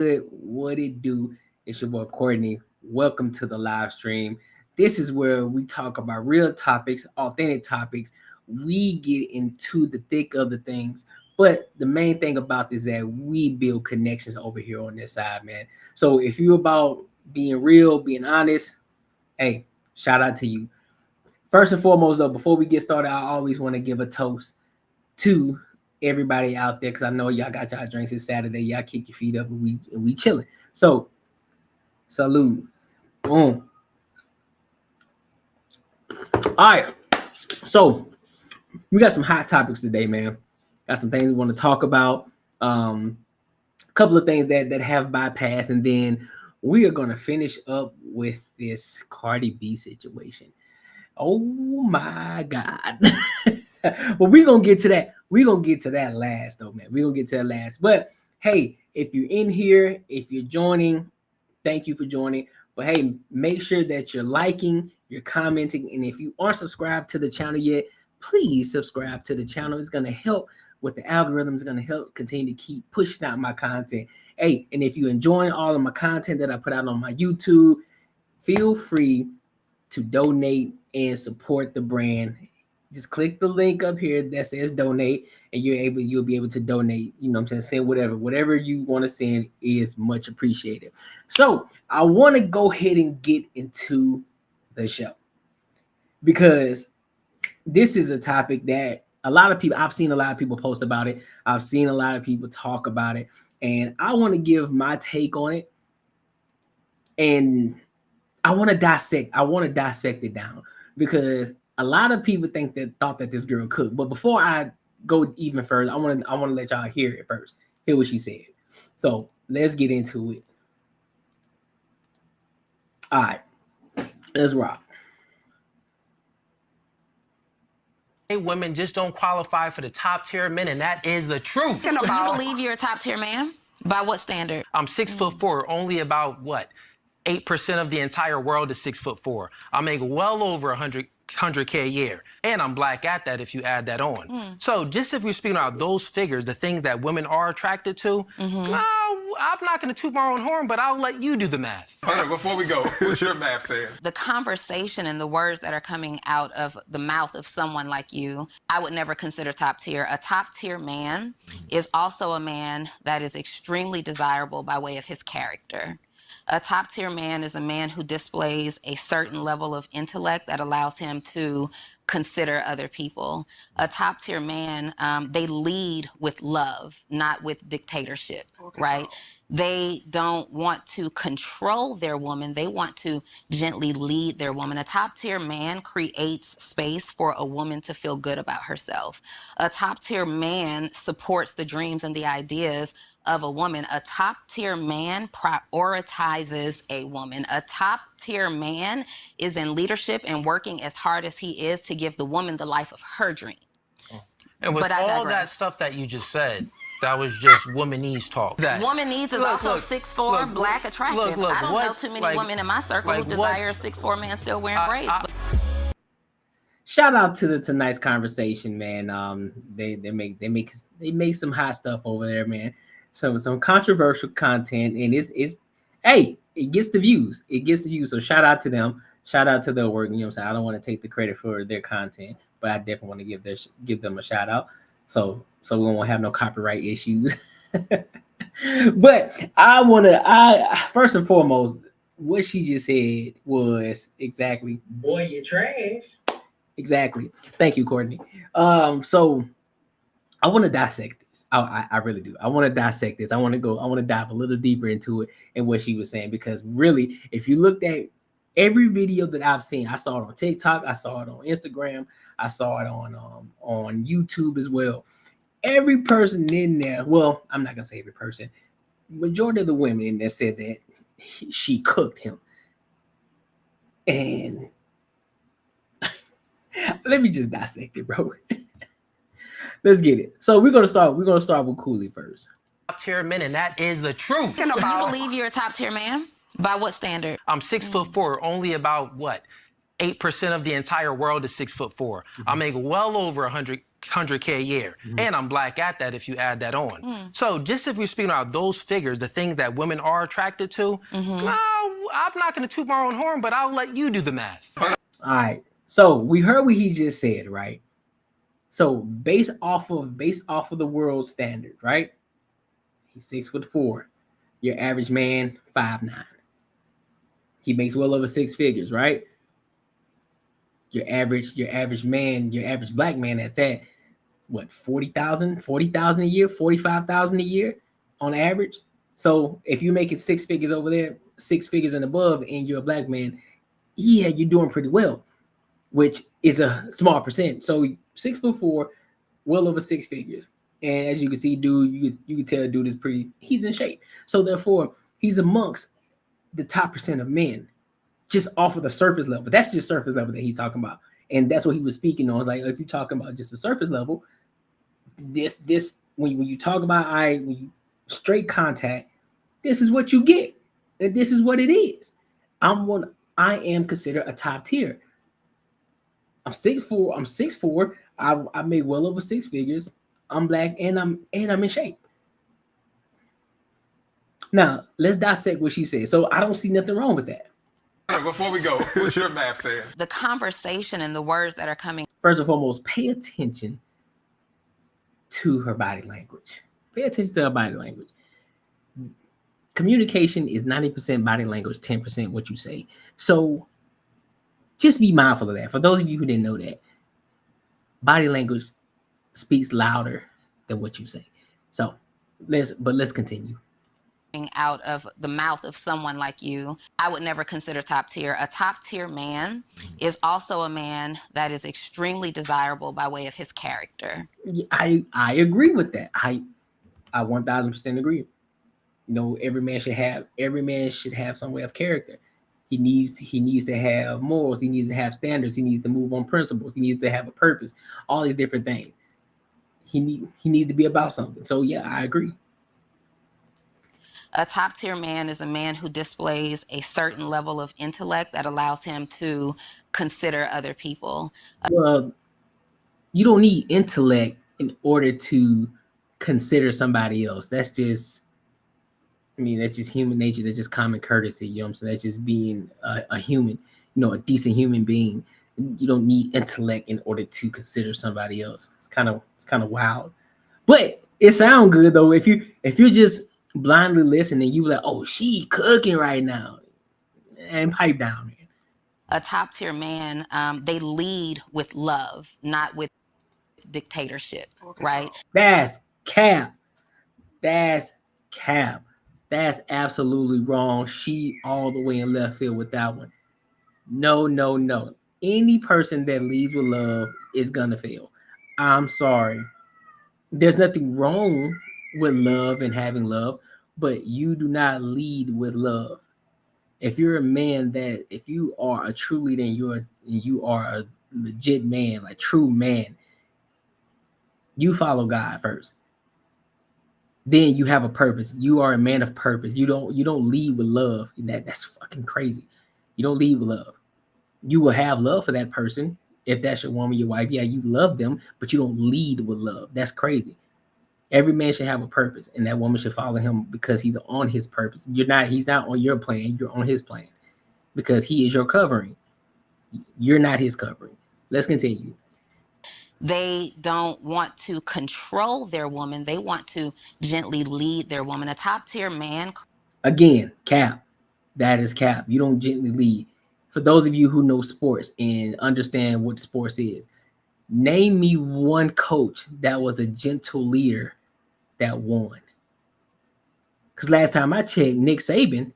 Good, what it do? It's your boy Courtney. Welcome to the live stream. This is where we talk about real topics, authentic topics. We get into the thick of the things. But the main thing about this is that we build connections over here on this side, man. So if you're about being real, being honest, hey, shout out to you. First and foremost, though, before we get started, I always want to give a toast to everybody out there because I know y'all got y'all drinks. It's Saturday. Y'all kick your feet up and we chilling. So, salute. Boom. All right. So, we got some hot topics today, man. Got some things we want to talk about. A couple of things that have bypassed, and then we are gonna finish up with this Cardi B situation. Oh my God. Well, we're gonna get to that. We're gonna get to that last, though, man. We're gonna get to that last. But hey, if you're in here, if you're joining, thank you for joining. But hey, make sure that you're liking, you're commenting, and if you aren't subscribed to the channel yet, please subscribe to the channel. It's gonna help with the algorithm. It's gonna help continue to keep pushing out my content. Hey, and if you're enjoying all of my content that I put out on my YouTube, feel free to donate and support the brand. Just click the link up here that says donate, and you'll be able to donate. You know what I'm saying? Send whatever you want to send is much appreciated. So I want to go ahead and get into the show because this is a topic that I've seen a lot of people post about it. I've seen a lot of people talk about it, and I want to give my take on it. And I want to dissect it down because a lot of people thought that this girl could. But before I go even further, I want to let y'all hear it first. Hear what she said. So let's get into it. All right, let's rock. Women just don't qualify for the top tier men, and that is the truth. Do you believe you're a top tier man? By what standard? I'm 6'4", only about what? 8% of the entire world is 6'4". I make well over 100K a year, and I'm black at that if you add that on. So just if we're speaking about those figures, the things that women are attracted to, no, I'm not going to toot my own horn, but I'll let you do the math. Hold on, before we go, what's your math saying? The conversation and the words that are coming out of the mouth of someone like you, I would never consider top tier. A top tier man is also a man that is extremely desirable by way of his character. A top tier man is a man who displays a certain level of intellect that allows him to consider other people. A top tier man, they lead with love, not with dictatorship, right? They don't want to control their woman. They want to gently lead their woman. A top tier man creates space for a woman to feel good about herself. A top tier man supports the dreams and the ideas of a woman. A top tier man prioritizes a woman. A top tier man is in leadership and working as hard as he is to give the woman the life of her dream. And with all that stuff that you just said, that was just womanese talk. Womanese is also 6'4", black, attractive. I don't know too many women in my circle who desire a 6'4" man still wearing braids. Shout out to tonight's conversation, man. They make some hot stuff over there, man. Some controversial content, and it gets the views. It gets the views. So shout out to them. Shout out to their work. You know what I'm saying? I don't want to take the credit for their content, but I definitely want to give them a shout out. So we won't have no copyright issues. But I first and foremost, what she just said was exactly, boy, you're trash. Exactly. Thank you, Courtney. So I want to dissect this. I really do. I want to dissect this. I want to dive a little deeper into it and what she was saying, because really, if you looked at every video that I've seen, I saw it on TikTok, I saw it on Instagram, I saw it on YouTube as well. Every person in there, well, I'm not gonna say every person, majority of the women in there said that she cooked him. And let me just dissect it, bro. Let's get it. So we're gonna start with Cooley first. Top tier men, and that is the truth. Do you believe you're a top tier man? By what standard? I'm 6'4", only about what? 8% of the entire world is 6'4". I make well over 100K a year. And I'm black at that if you add that on. So just if we're speaking about those figures, the things that women are attracted to, no, I'm not going to toot my own horn, but I'll let you do the math. All right. So we heard what he just said, right? So based off of the world standard, right? He's 6'4". Your average man, 5'9". He makes well over six figures, right? Your average man, your average black man at that, what, 40,000 a year, 45,000 a year on average. So if you're making six figures over there, six figures and above, and you're a black man, yeah, you're doing pretty well, which is a small percent. So 6'4", well over six figures. And as you can see, dude, you can tell dude is he's in shape. So therefore, he's amongst the top percent of men, just off of the surface level. That's just surface level that he's talking about. And that's what he was speaking on. Like, if you're talking about just the surface level, this when you talk about when you straight contact, this is what you get. And this is what it is. I am considered a top tier. I'm 6'4". I made well over six figures. I'm black and I'm in shape. Now, let's dissect what she said. So I don't see nothing wrong with that. Before we go, what's your math saying? The conversation and the words that are coming. First and foremost, pay attention to her body language. Pay attention to her body language. Communication is 90% body language, 10% what you say. So just be mindful of that. For those of you who didn't know that, body language speaks louder than what you say. So let's continue. Out of the mouth of someone like you, I would never consider top tier. A top tier man is also a man that is extremely desirable by way of his character. I agree with that. I 1000% agree. You know, every man should have some way of character. He needs to have morals. He needs to have standards. He needs to move on principles. He needs to have a purpose. All these different things. He needs to be about something. So yeah, I agree. A top tier man is a man who displays a certain level of intellect that allows him to consider other people. Well, you don't need intellect in order to consider somebody else. That's just human nature. That's just common courtesy. You know what I'm saying? That's just being a human, a decent human being. You don't need intellect in order to consider somebody else. It's kind of wild, but it sounds good though. If you're just blindly listening, you like, oh, she cooking right now, and pipe down, man. A top tier man, they lead with love, not with dictatorship, right? That's cap. That's absolutely wrong. She all the way in left field with that one. No. Any person that leads with love is gonna fail. I'm sorry. There's nothing wrong with love and having love, but you do not lead with love. If you're a man if you are a true leader and you are a legit man, like true man, you follow God first. Then you have a purpose. You are a man of purpose. You don't lead with love. That's fucking crazy. You don't lead with love. You will have love for that person if that's your woman, your wife. Yeah, you love them, but you don't lead with love. That's crazy. Every man should have a purpose, and that woman should follow him because he's on his purpose. He's not on your plan. You're on his plan because he is your covering. You're not his covering. Let's continue. They don't want to control their woman. They want to gently lead their woman. A top tier man. Again, cap. That is cap. You don't gently lead. For those of you who know sports and understand what sports is, name me one coach that was a gentle leader that won. Because last time I checked, Nick Saban,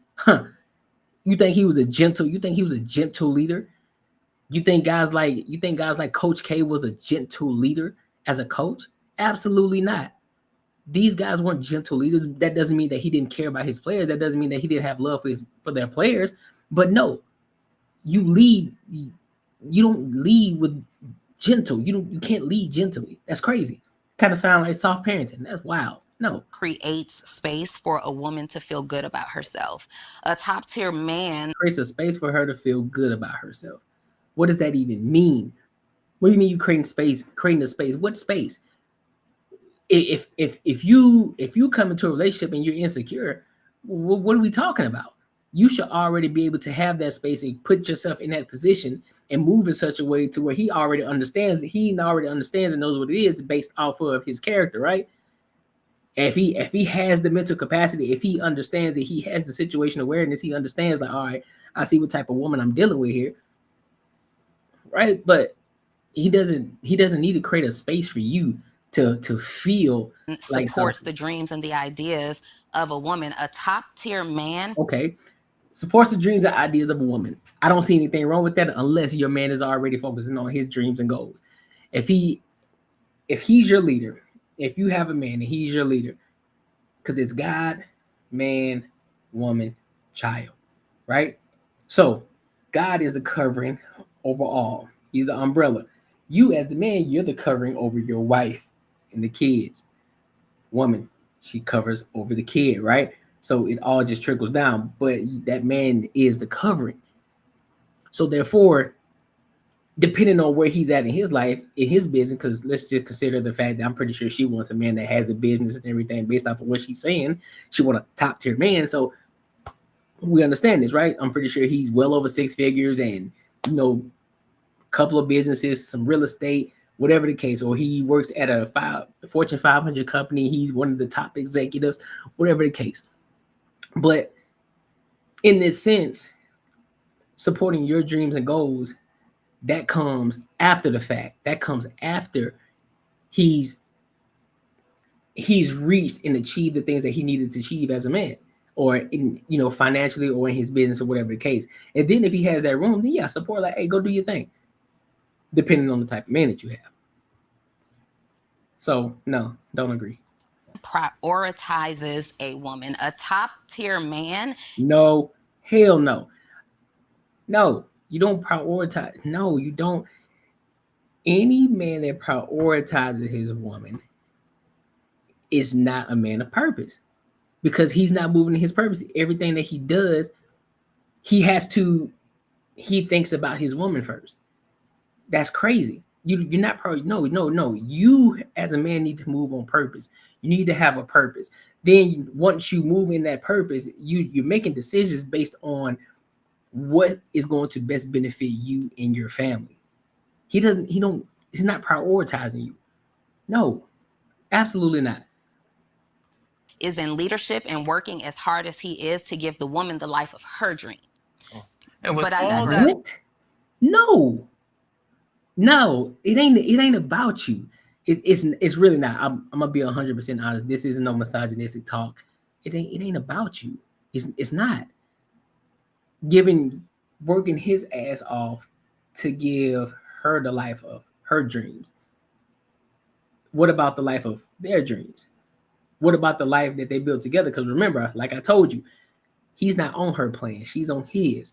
you think he was a gentle leader? You think guys like Coach K was a gentle leader as a coach? Absolutely not. These guys weren't gentle leaders. That doesn't mean that he didn't care about his players. That doesn't mean that he didn't have love for their players. But no, you don't lead with gentle. You can't lead gently. That's crazy. Kind of sound like soft parenting. That's wild. No. Creates space for a woman to feel good about herself. A top tier man creates a space for her to feel good about herself. What does that even mean? What do you mean you creating space? Creating a space? What space? If you come into a relationship and you're insecure, what are we talking about? You should already be able to have that space and put yourself in that position and move in such a way to where he already understands it. He already understands and knows what it is based off of his character, right? If he has the mental capacity, if he understands that he has the situation awareness, he understands like, all right, I see what type of woman I'm dealing with here, right? But he doesn't need to create a space for you to feel like supports something. the dreams and the ideas of a woman. A top tier man. Okay, supports the dreams and ideas of a woman. I don't see anything wrong with that unless your man is already focusing on his dreams and goals. If he's your leader, if you have a man and he's your leader, because it's God, man, woman, child, right? So God is the covering over all. He's the umbrella. You as the man, you're the covering over your wife and the kids. Woman, she covers over the kid, right? So it all just trickles down, but that man is the covering. So therefore, depending on where he's at in his life, in his business, because let's just consider the fact that I'm pretty sure she wants a man that has a business and everything based off of what she's saying. She want a top tier man. So we understand this, right? I'm pretty sure he's well over six figures and, a couple of businesses, some real estate, whatever the case, or he works at a Fortune 500 company. He's one of the top executives, whatever the case. But in this sense, supporting your dreams and goals, that comes after the fact. That comes after he's reached and achieved the things that he needed to achieve as a man, or in financially, or in his business, or whatever the case. And then if he has that room, then yeah, support, like, hey, go do your thing, depending on the type of man that you have. So no, don't agree. Prioritizes a woman. A top tier man. No, hell no. No, you don't prioritize. No, you don't. Any man that prioritizes his woman is not a man of purpose, because he's not moving in his purpose. Everything that he does, he thinks about his woman first. That's crazy. You're not probably no. You as a man need to move on purpose. You need to have a purpose. Then once you move in that purpose, you're making decisions based on what is going to best benefit you and your family. He's not prioritizing you. No, absolutely not. Is in leadership and working as hard as he is to give the woman the life of her dream. And But I all digress. What? No, it ain't about you. It's really not. I'm gonna be 100% honest. This isn't no misogynistic talk. It ain't about you. It's not. Working his ass off to give her the life of her dreams. What about the life of their dreams? What about the life that they built together? Because remember, like I told you, he's not on her plan. She's on his.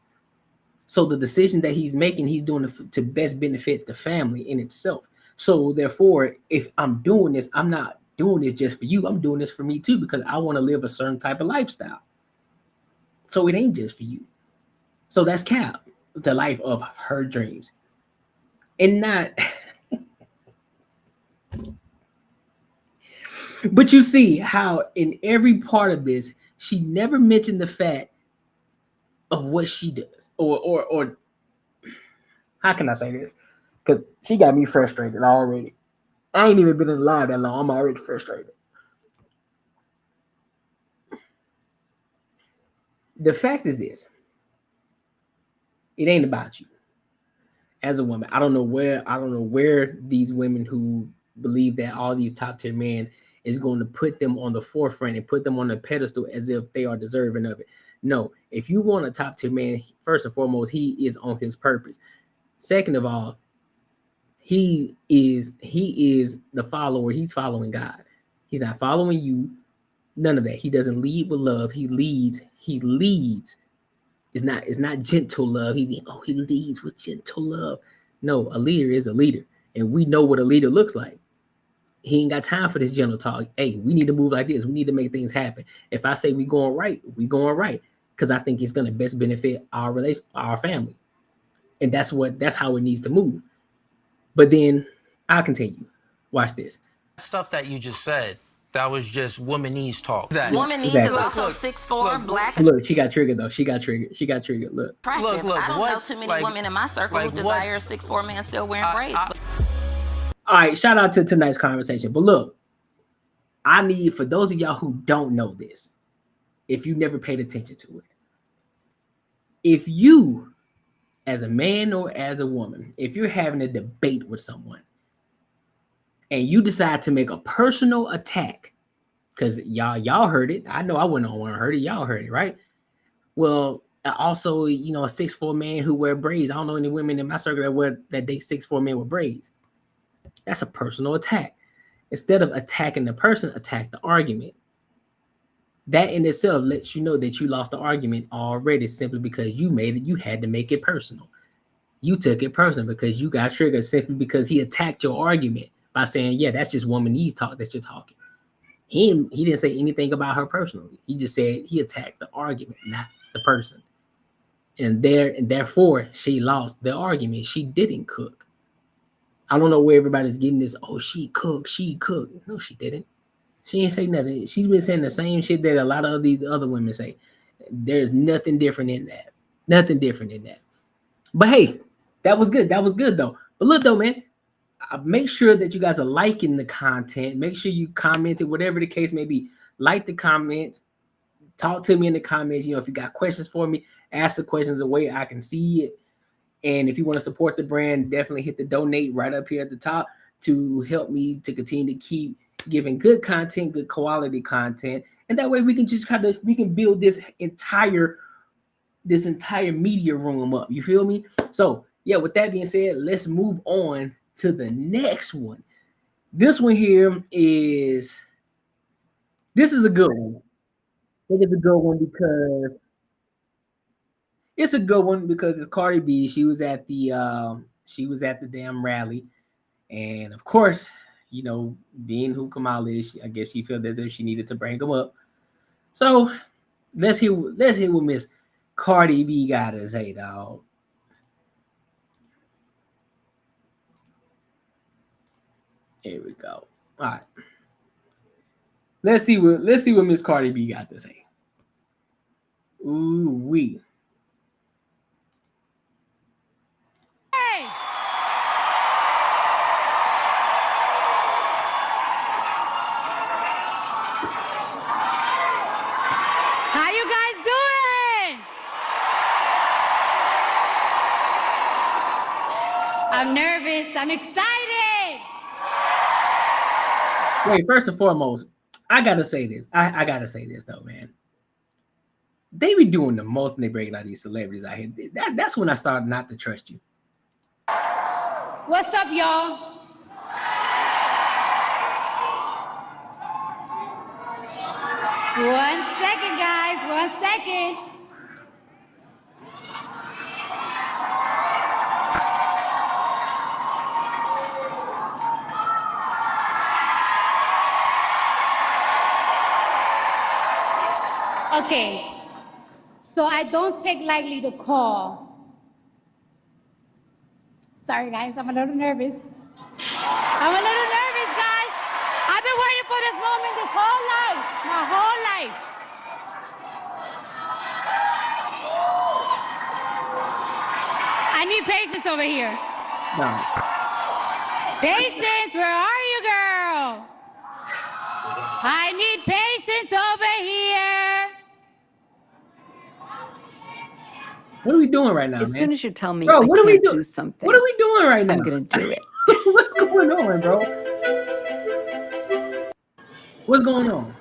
So the decision that he's making, he's doing it to best benefit the family in itself. So therefore, if I'm doing this, I'm not doing this just for you. I'm doing this for me too, because I want to live a certain type of lifestyle. So it ain't just for you. So that's cap, the life of her dreams. And not... But you see how in every part of this, she never mentioned the fact of what she does. Or how can I say this? Because she got me frustrated already. I ain't even been in live that long. I'm already frustrated. The fact is this. It ain't about you. As a woman, I don't know where these women who believe that all these top tier men is going to put them on the forefront and put them on the pedestal as if they are deserving of it. No, if you want a top tier man, first and foremost, he is on his purpose. Second of all, he is the follower. He's following God. He's not following you. None of that. He doesn't lead with love. He leads. It's not gentle love. He leads with gentle love. No, a leader is a leader. And we know what a leader looks like. He ain't got time for this gentle talk. Hey, we need to move like this. We need to make things happen. If I say we going right, we going right. Because I think it's going to best benefit our family. And that's how it needs to move. But then I'll continue. Watch this. Stuff that you just said, that was just womanese talk. Womanese is also 6'4", black. Look, she got triggered though. She got triggered. Look. Attractive. I don't know too many women in my circle who desire a 6'4" man still wearing braids. All right, shout out to tonight's conversation. But look, I need, for those of y'all who don't know this, if you never paid attention to it, if you, as a man or as a woman, if you're having a debate with someone and you decide to make a personal attack, because y'all heard it. I know I wouldn't want to heard it. Y'all heard it, right? Well, also, you know, a 6'4" man who wear braids. I don't know any women in my circle that date 6'4" men with braids. That's a personal attack. Instead of attacking the person, attack the argument. That in itself lets you know that you lost the argument already simply because you had to make it personal. You took it personal because you got triggered simply because he attacked your argument by saying, yeah, that's just womanese talk that you're talking. He didn't say anything about her personally. He just said he attacked the argument, not the person. And therefore, she lost the argument. She didn't cook. I don't know where everybody's getting this. Oh, she cooked. No, she didn't. She ain't say nothing. She's been saying the same shit that a lot of these other women say. There's nothing different in that. But hey, that was good. Though. But look though, man, make sure that you guys are liking the content. Make sure you commented, whatever the case may be. Like the comments. Talk to me in the comments. You know, if you got questions for me, ask the questions the way I can see it. And if you want to support the brand, definitely hit the donate right up here at the top to help me to continue to keep giving good content, good quality content. And that way we can just we can build this entire media room up. You feel me? So yeah, with that being said, let's move on to the next one. This one here is a good one. I think it's a good one because it's Cardi B. She was at the damn rally, and of course, you know, being who Kamala is, I guess she felt as if she needed to bring him up. So let's hear what Miss Cardi B got to say, dog. Here we go. All right. Let's see what Miss Cardi B got to say. Ooh wee. Hey. How you guys doing? I'm nervous. I'm excited. Wait, first and foremost, I gotta say this. I gotta say this though, man. They be doing the most when they breaking out these celebrities out here. That's when I started not to trust you. What's up, y'all? One second, guys. 1 second. Okay. So I don't take lightly the call. Sorry, guys, I'm a little nervous. Guys. I've been waiting for this moment my whole life. I need patience over here. No. Patience, where are you, girl? I need patience over here. What are we doing right now, As man? soon as you tell me Bro, I can't do something, what are we doing right now? I'm gonna do it. What's going on, bro? What's going on?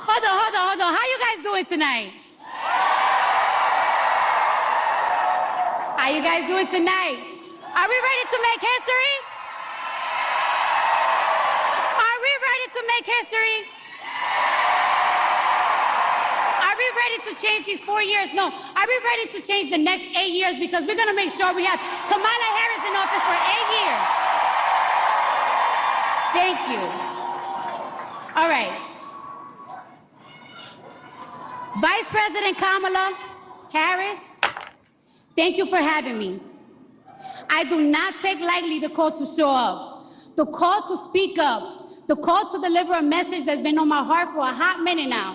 Hold on. How you guys doing tonight? Are we ready to make history? Are we ready to make history? Are we ready to change these 4 years? No. Are we ready to change the next 8 years? Because we're going to make sure we have Kamala Harris in office for 8 years. Thank you. All right. Vice President Kamala Harris, thank you for having me. I do not take lightly the call to show up, the call to speak up, the call to deliver a message that's been on my heart for a hot minute now.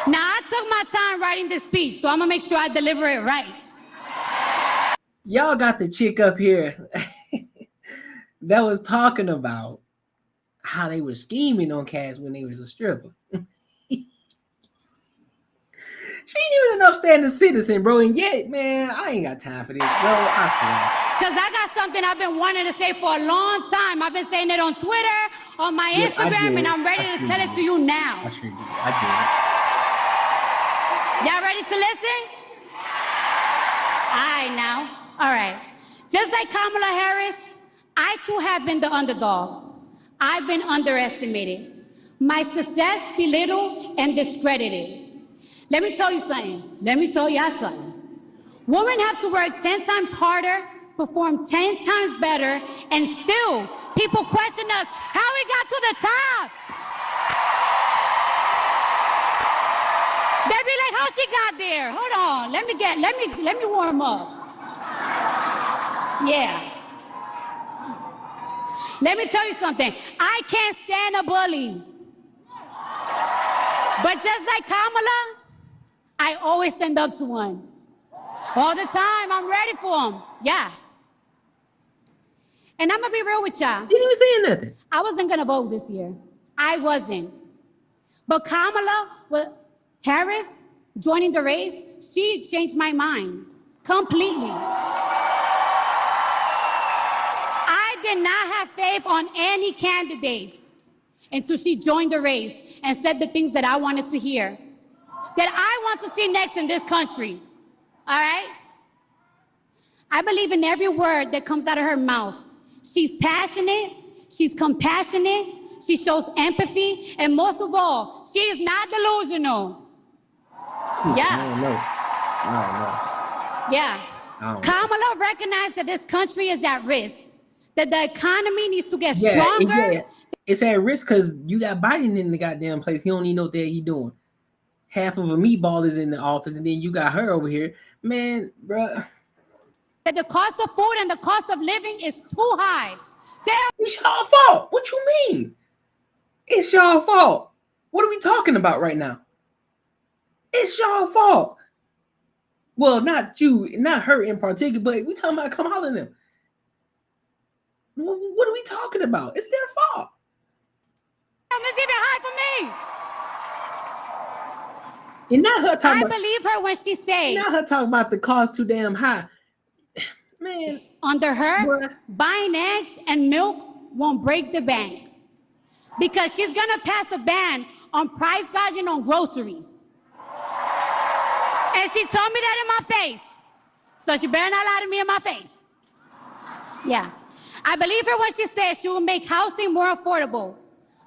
Now, I took my time writing this speech, so I'm gonna make sure I deliver it right. Y'all got the chick up here that was talking about how they were scheming on cats when they was a stripper. She ain't even an upstanding citizen, bro. And yet, man, I ain't got time for this, bro. Because I got something I've been wanting to say for a long time. I've been saying it on Twitter, on my Instagram, and I'm ready to tell it to you now. I sure did. I did. Y'all ready to listen? All right, now. All right. Just like Kamala Harris, I too have been the underdog. I've been underestimated. My success belittled and discredited. Let me tell you something. Let me tell y'all something. Women have to work 10 times harder, perform 10 times better, and still people question us how we got to the top. They be like, how she got there? Hold on, let me warm up. Yeah. Let me tell you something. I can't stand a bully. But just like Kamala, I always stand up to one. All the time, I'm ready for him. Yeah. And I'm gonna be real with y'all. She didn't even say nothing. I wasn't gonna vote this year. I wasn't. But Kamala Harris joining the race, she changed my mind completely. I did not have faith on any candidates until she joined the race and said the things that I wanted to hear, that I want to see next in this country. All right? I believe in every word that comes out of her mouth. She's passionate, she's compassionate, she shows empathy, and most of all, she is not delusional. Yeah. I don't know. Yeah. Kamala recognized that this country is at risk, that the economy needs to get stronger. Yeah. It's at risk because you got Biden in the goddamn place. He don't even know what the hell he doing. Half of a meatball is in the office, and then you got her over here. Man, bruh. That the cost of food and the cost of living is too high. It's y'all fault. What you mean? It's y'all fault. What are we talking about right now? It's y'all fault. Well, not you, not her in particular, but we talking about Kamala and them. What are we talking about? It's their fault. It's even high for me. And not her talking I believe her when she says. Not her talking about the cost too damn high. Man. Under her, buying eggs and milk won't break the bank. Because she's going to pass a ban on price gouging on groceries. And she told me that in my face. So she better not lie to me in my face. Yeah. I believe her when she says she will make housing more affordable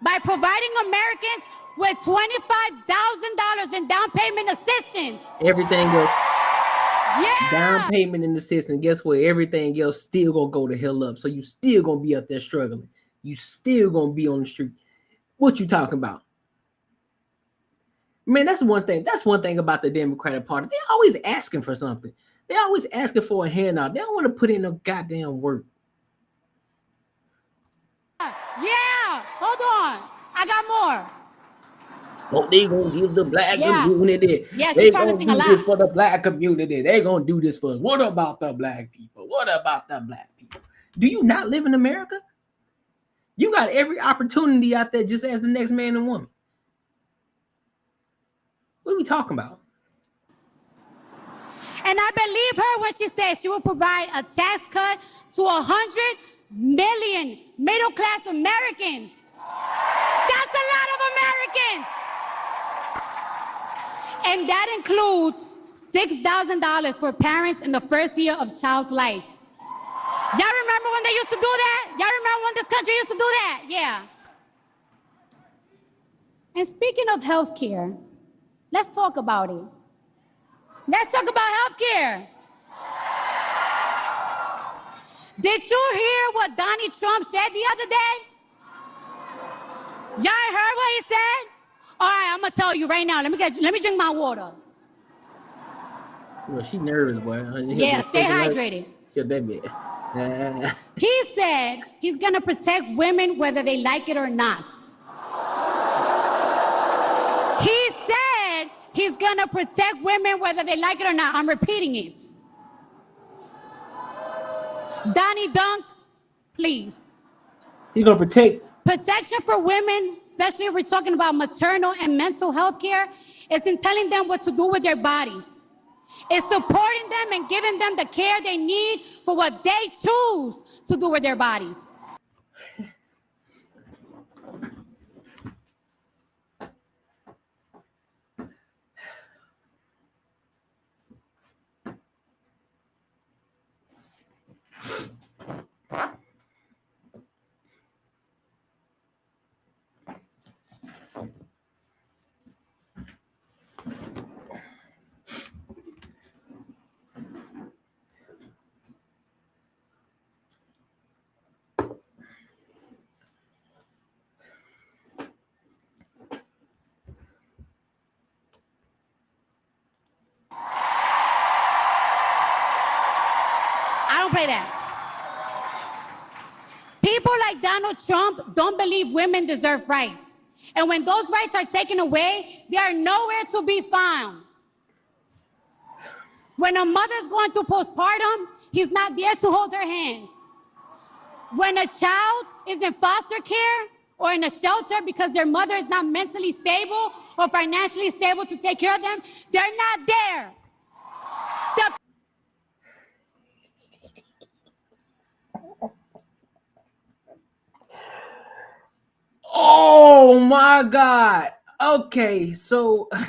by providing Americans with $25,000 in down payment assistance. Everything else. Yeah. Down payment and assistance. Guess what? Everything else still gonna go to hell up. So you still gonna be up there struggling. You still gonna be on the street. What you talking about? Man, that's one thing. That's one thing about the Democratic Party. They're always asking for something. They're always asking for a handout. They don't want to put in no goddamn work. Yeah, hold on. I got more. Oh, they gonna give the black community. Yeah, they she's gonna promising do a lot. this for the black community. They gonna do this for us. What about the black people? What about the black people? Do you not live in America? You got every opportunity out there just as the next man and woman. What are we talking about? And I believe her when she says she will provide a tax cut to 100 million middle-class Americans. That's a lot of Americans. And that includes $6,000 for parents in the first year of child's life. Y'all remember when they used to do that? Y'all remember when this country used to do that? Yeah. And speaking of healthcare, let's talk about it. Let's talk about healthcare. Did you hear what Donald Trump said the other day? Y'all heard what he said? All right, I'm gonna tell you right now. Let me drink my water. Well, she nervous, boy. Yeah, stay hydrated. She a baby. He said he's gonna protect women whether they like it or not. He said he's gonna protect women whether they like it or not. I'm repeating it. Donnie Dunk, please. He's gonna protect. Protection for women, especially if we're talking about maternal and mental health care, is in telling them what to do with their bodies. It's supporting them and giving them the care they need for what they choose to do with their bodies. I don't play that. People like Donald Trump don't believe women deserve rights. And when those rights are taken away, they are nowhere to be found. When a mother's going through postpartum, he's not there to hold her hand. When a child is in foster care or in a shelter because their mother is not mentally stable or financially stable to take care of them, they're not there. Oh my God. Okay, so I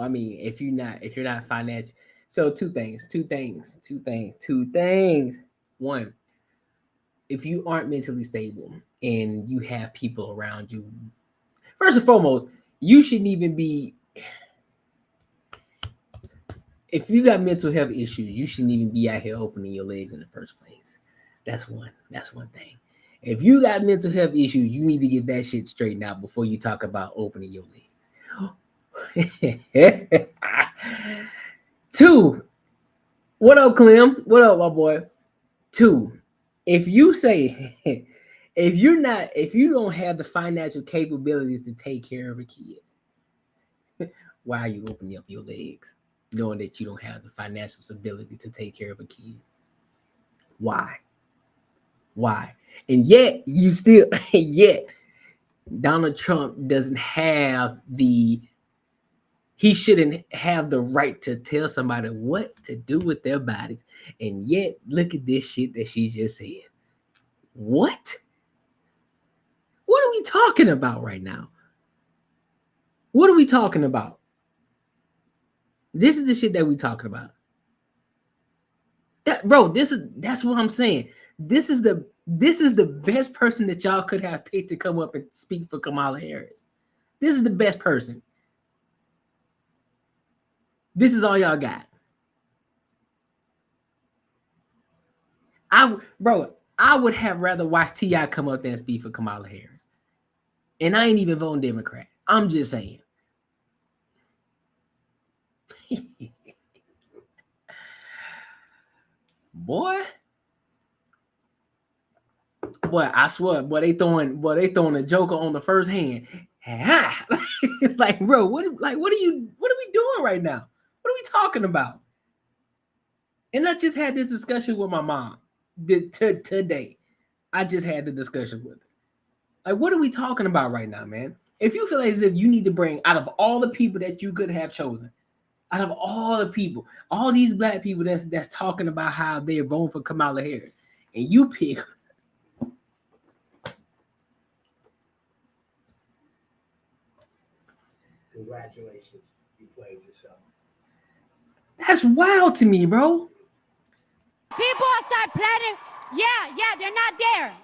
mean, if you're not financial, so two things. One, if you aren't mentally stable and you have people around you, first and foremost, you shouldn't even be. If you got mental health issues, you shouldn't even be out here opening your legs in the first place. That's one thing. If you got mental health issues, you need to get that shit straightened out before you talk about opening your legs. Two, what up, Clem? What up, my boy? Two, if you say if you don't have the financial capabilities to take care of a kid, why are you opening up your legs? Knowing that you don't have the financial stability to take care of a kid. Why? And yet you still Donald Trump doesn't have he shouldn't have the right to tell somebody what to do with their bodies. And yet look at this shit that she just said. What are we talking about right now? What are we talking about? This is the shit that we talking about. That's what I'm saying. This is the best person that y'all could have picked to come up and speak for Kamala Harris. This is the best person. This is all y'all got. I would have rather watched T.I. come up there and speak for Kamala Harris. And I ain't even voting Democrat. I'm just saying. Boy, I swear, they throwing a joker on the first hand. Like, bro, what are we doing right now? What are we talking about? And I just had this discussion with my mom today. I just had the discussion with her. Like, what are we talking about right now, man? If you feel as if you need to bring out of all the people that you could have chosen, out of all the people, all these black people that's talking about how they're voting for Kamala Harris, and you pick. Congratulations, you played yourself. That's wild to me, bro. People outside planning, yeah, they're not there.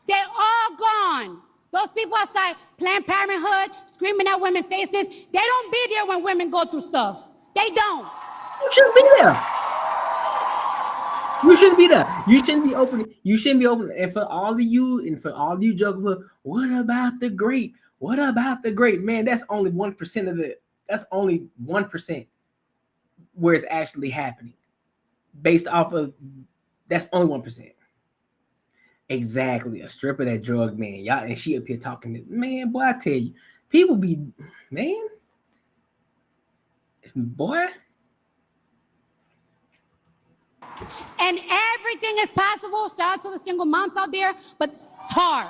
They're all gone. Those people outside Planned Parenthood screaming at women's faces, they don't be there when women go through stuff. They don't. You should be there. You shouldn't be there. You shouldn't be open. You shouldn't be open. And for all of you, joking, what about the great? What about the great? Man, that's only 1% of it. That's only 1% where it's actually happening. Based off of that's only 1%. Exactly, a stripper that drug man. Y'all, and she up here talking to man, boy. I tell you, people be man, boy. And everything is possible. Shout out to the single moms out there, but it's hard.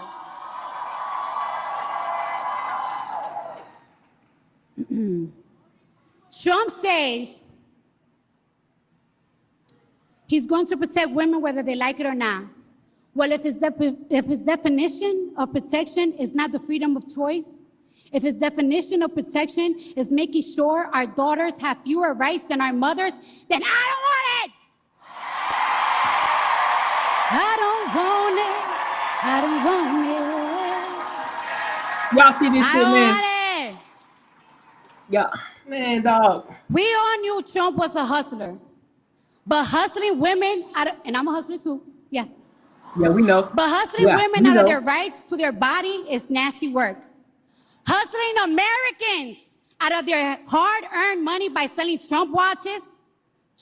Trump says he's going to protect women whether they like it or not. Well, if his definition of protection is not the freedom of choice, if his definition of protection is making sure our daughters have fewer rights than our mothers, then I don't want it. I don't want it. I don't want it. Y'all see this I shit, don't man? want it. Yeah, man, dog. We all knew Trump was a hustler, but hustling women out of, and I'm a hustler too. Yeah. Yeah, we know. But hustling women out of their rights to their body is nasty work. Hustling Americans out of their hard-earned money by selling Trump watches,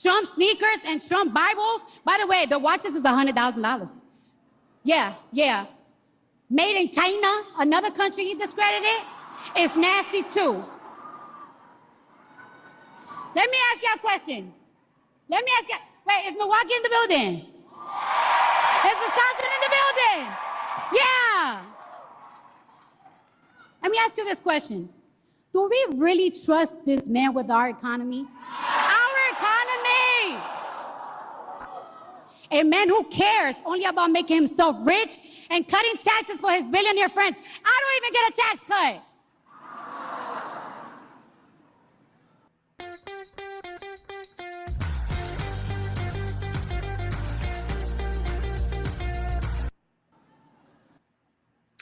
Trump sneakers, and Trump Bibles. By the way, the watches is $100,000. Yeah. Made in China, another country he discredited, is nasty too. Let me ask you a question. Wait, is Milwaukee in the building? Is Wisconsin in the building? Yeah. Let me ask you this question. Do we really trust this man with our economy? Our economy! A man who cares only about making himself rich and cutting taxes for his billionaire friends. I don't even get a tax cut.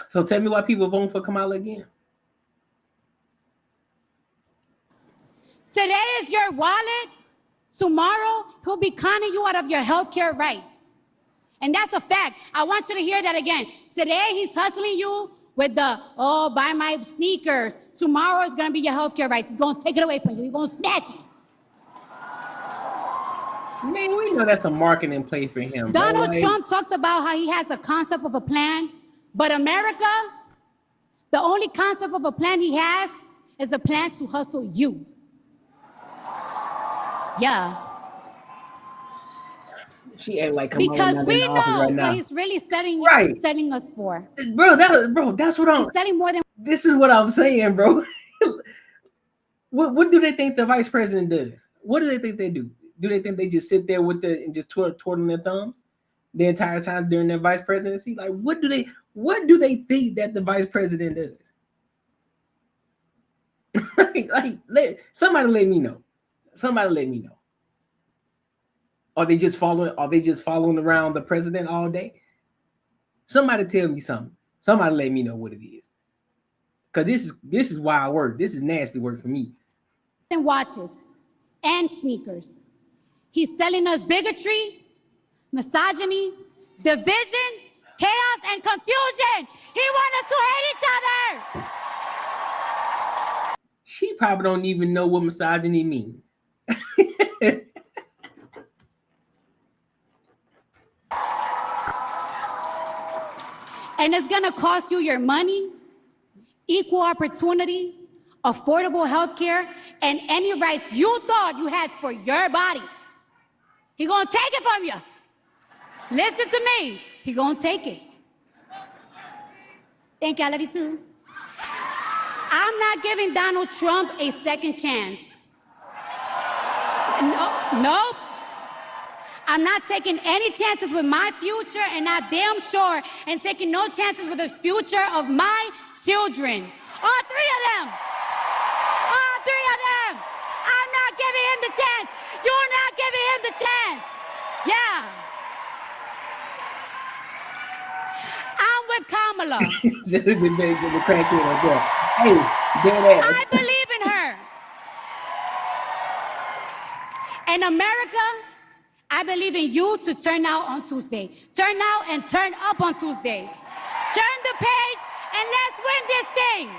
So tell me why people voting for Kamala again. Today is your wallet. Tomorrow, he'll be conning you out of your healthcare rights. And that's a fact. I want you to hear that again. Today, he's hustling you with the, oh, buy my sneakers. Tomorrow is going to be your healthcare rights. He's going to take it away from you. He's going to snatch it. Man, we know that's a marketing play for him. Donald Trump talks about how he has a concept of a plan, but America, the only concept of a plan he has is a plan to hustle you. Yeah. She ain't like Kamala because we know right what he's really setting us for. Bro, that's what I'm. He's setting more than. This is what I'm saying, bro. What do they think the vice president does? What do they think they do? Do they think they just sit there with and just twirling their thumbs the entire time during their vice presidency? Like, what do they think that the vice president does? Somebody let me know. Somebody let me know. Are they just following around the president all day? Somebody tell me something. Somebody let me know what it is. Because this is wild work. This is nasty work for me. And watches and sneakers. He's selling us bigotry, misogyny, division, chaos, and confusion. He wants us to hate each other. She probably don't even know what misogyny means. And it's gonna cost you your money, equal opportunity, affordable health care, and any rights you thought you had for your body. He gonna take it from you. Listen to me, he gonna take it. Thank you, I love you too. I'm not giving Donald Trump a second chance. Nope. I'm not taking any chances with my future, and I'm damn sure and taking no chances with the future of my children. All three of them. All three of them. I'm not giving him the chance. You're not giving him the chance. Yeah. I'm with Kamala. I believe in her. In America, I believe in you to turn out on Tuesday. Turn out and turn up on Tuesday. Turn the page and let's win this thing.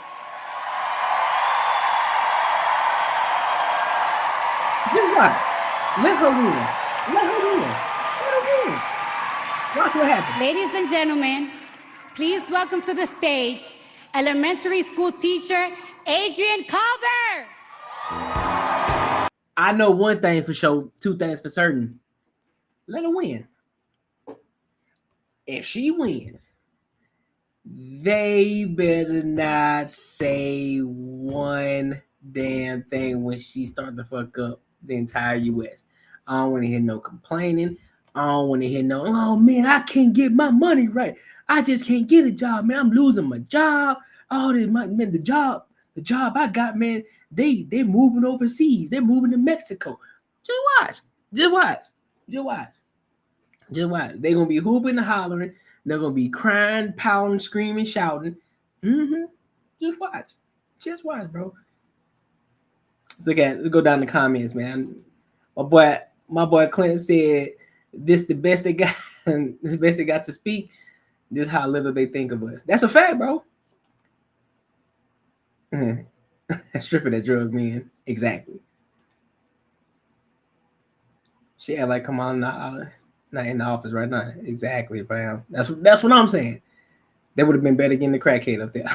Just watch. Let her win. Let her win. Let her win. Watch what happens. Ladies and gentlemen, please welcome to the stage elementary school teacher Adrian Carver. I know one thing for sure, two things for certain. Let her win. If she wins, they better not say one damn thing when she start to fuck up the entire U.S. I don't want to hear no complaining. I don't want to hear no, oh man, I can't get my money right. I just can't get a job, man. I'm losing my job. Oh, this man, the job I got, man. They moving overseas. They're moving to Mexico. Just watch. Just watch. Just watch. Just watch. They're gonna be hooping and hollering. They're gonna be crying, pouting, screaming, shouting. Just watch. Just watch, bro. Let's go down the comments, man. My boy Clint said, "This the best they got. This the best they got to speak. This how little they think of us." That's a fact, bro. Stripper that drug men. Exactly. She act like Kamala not in the office right now. Exactly, fam. That's what I'm saying. That would have been better getting the crackhead up there.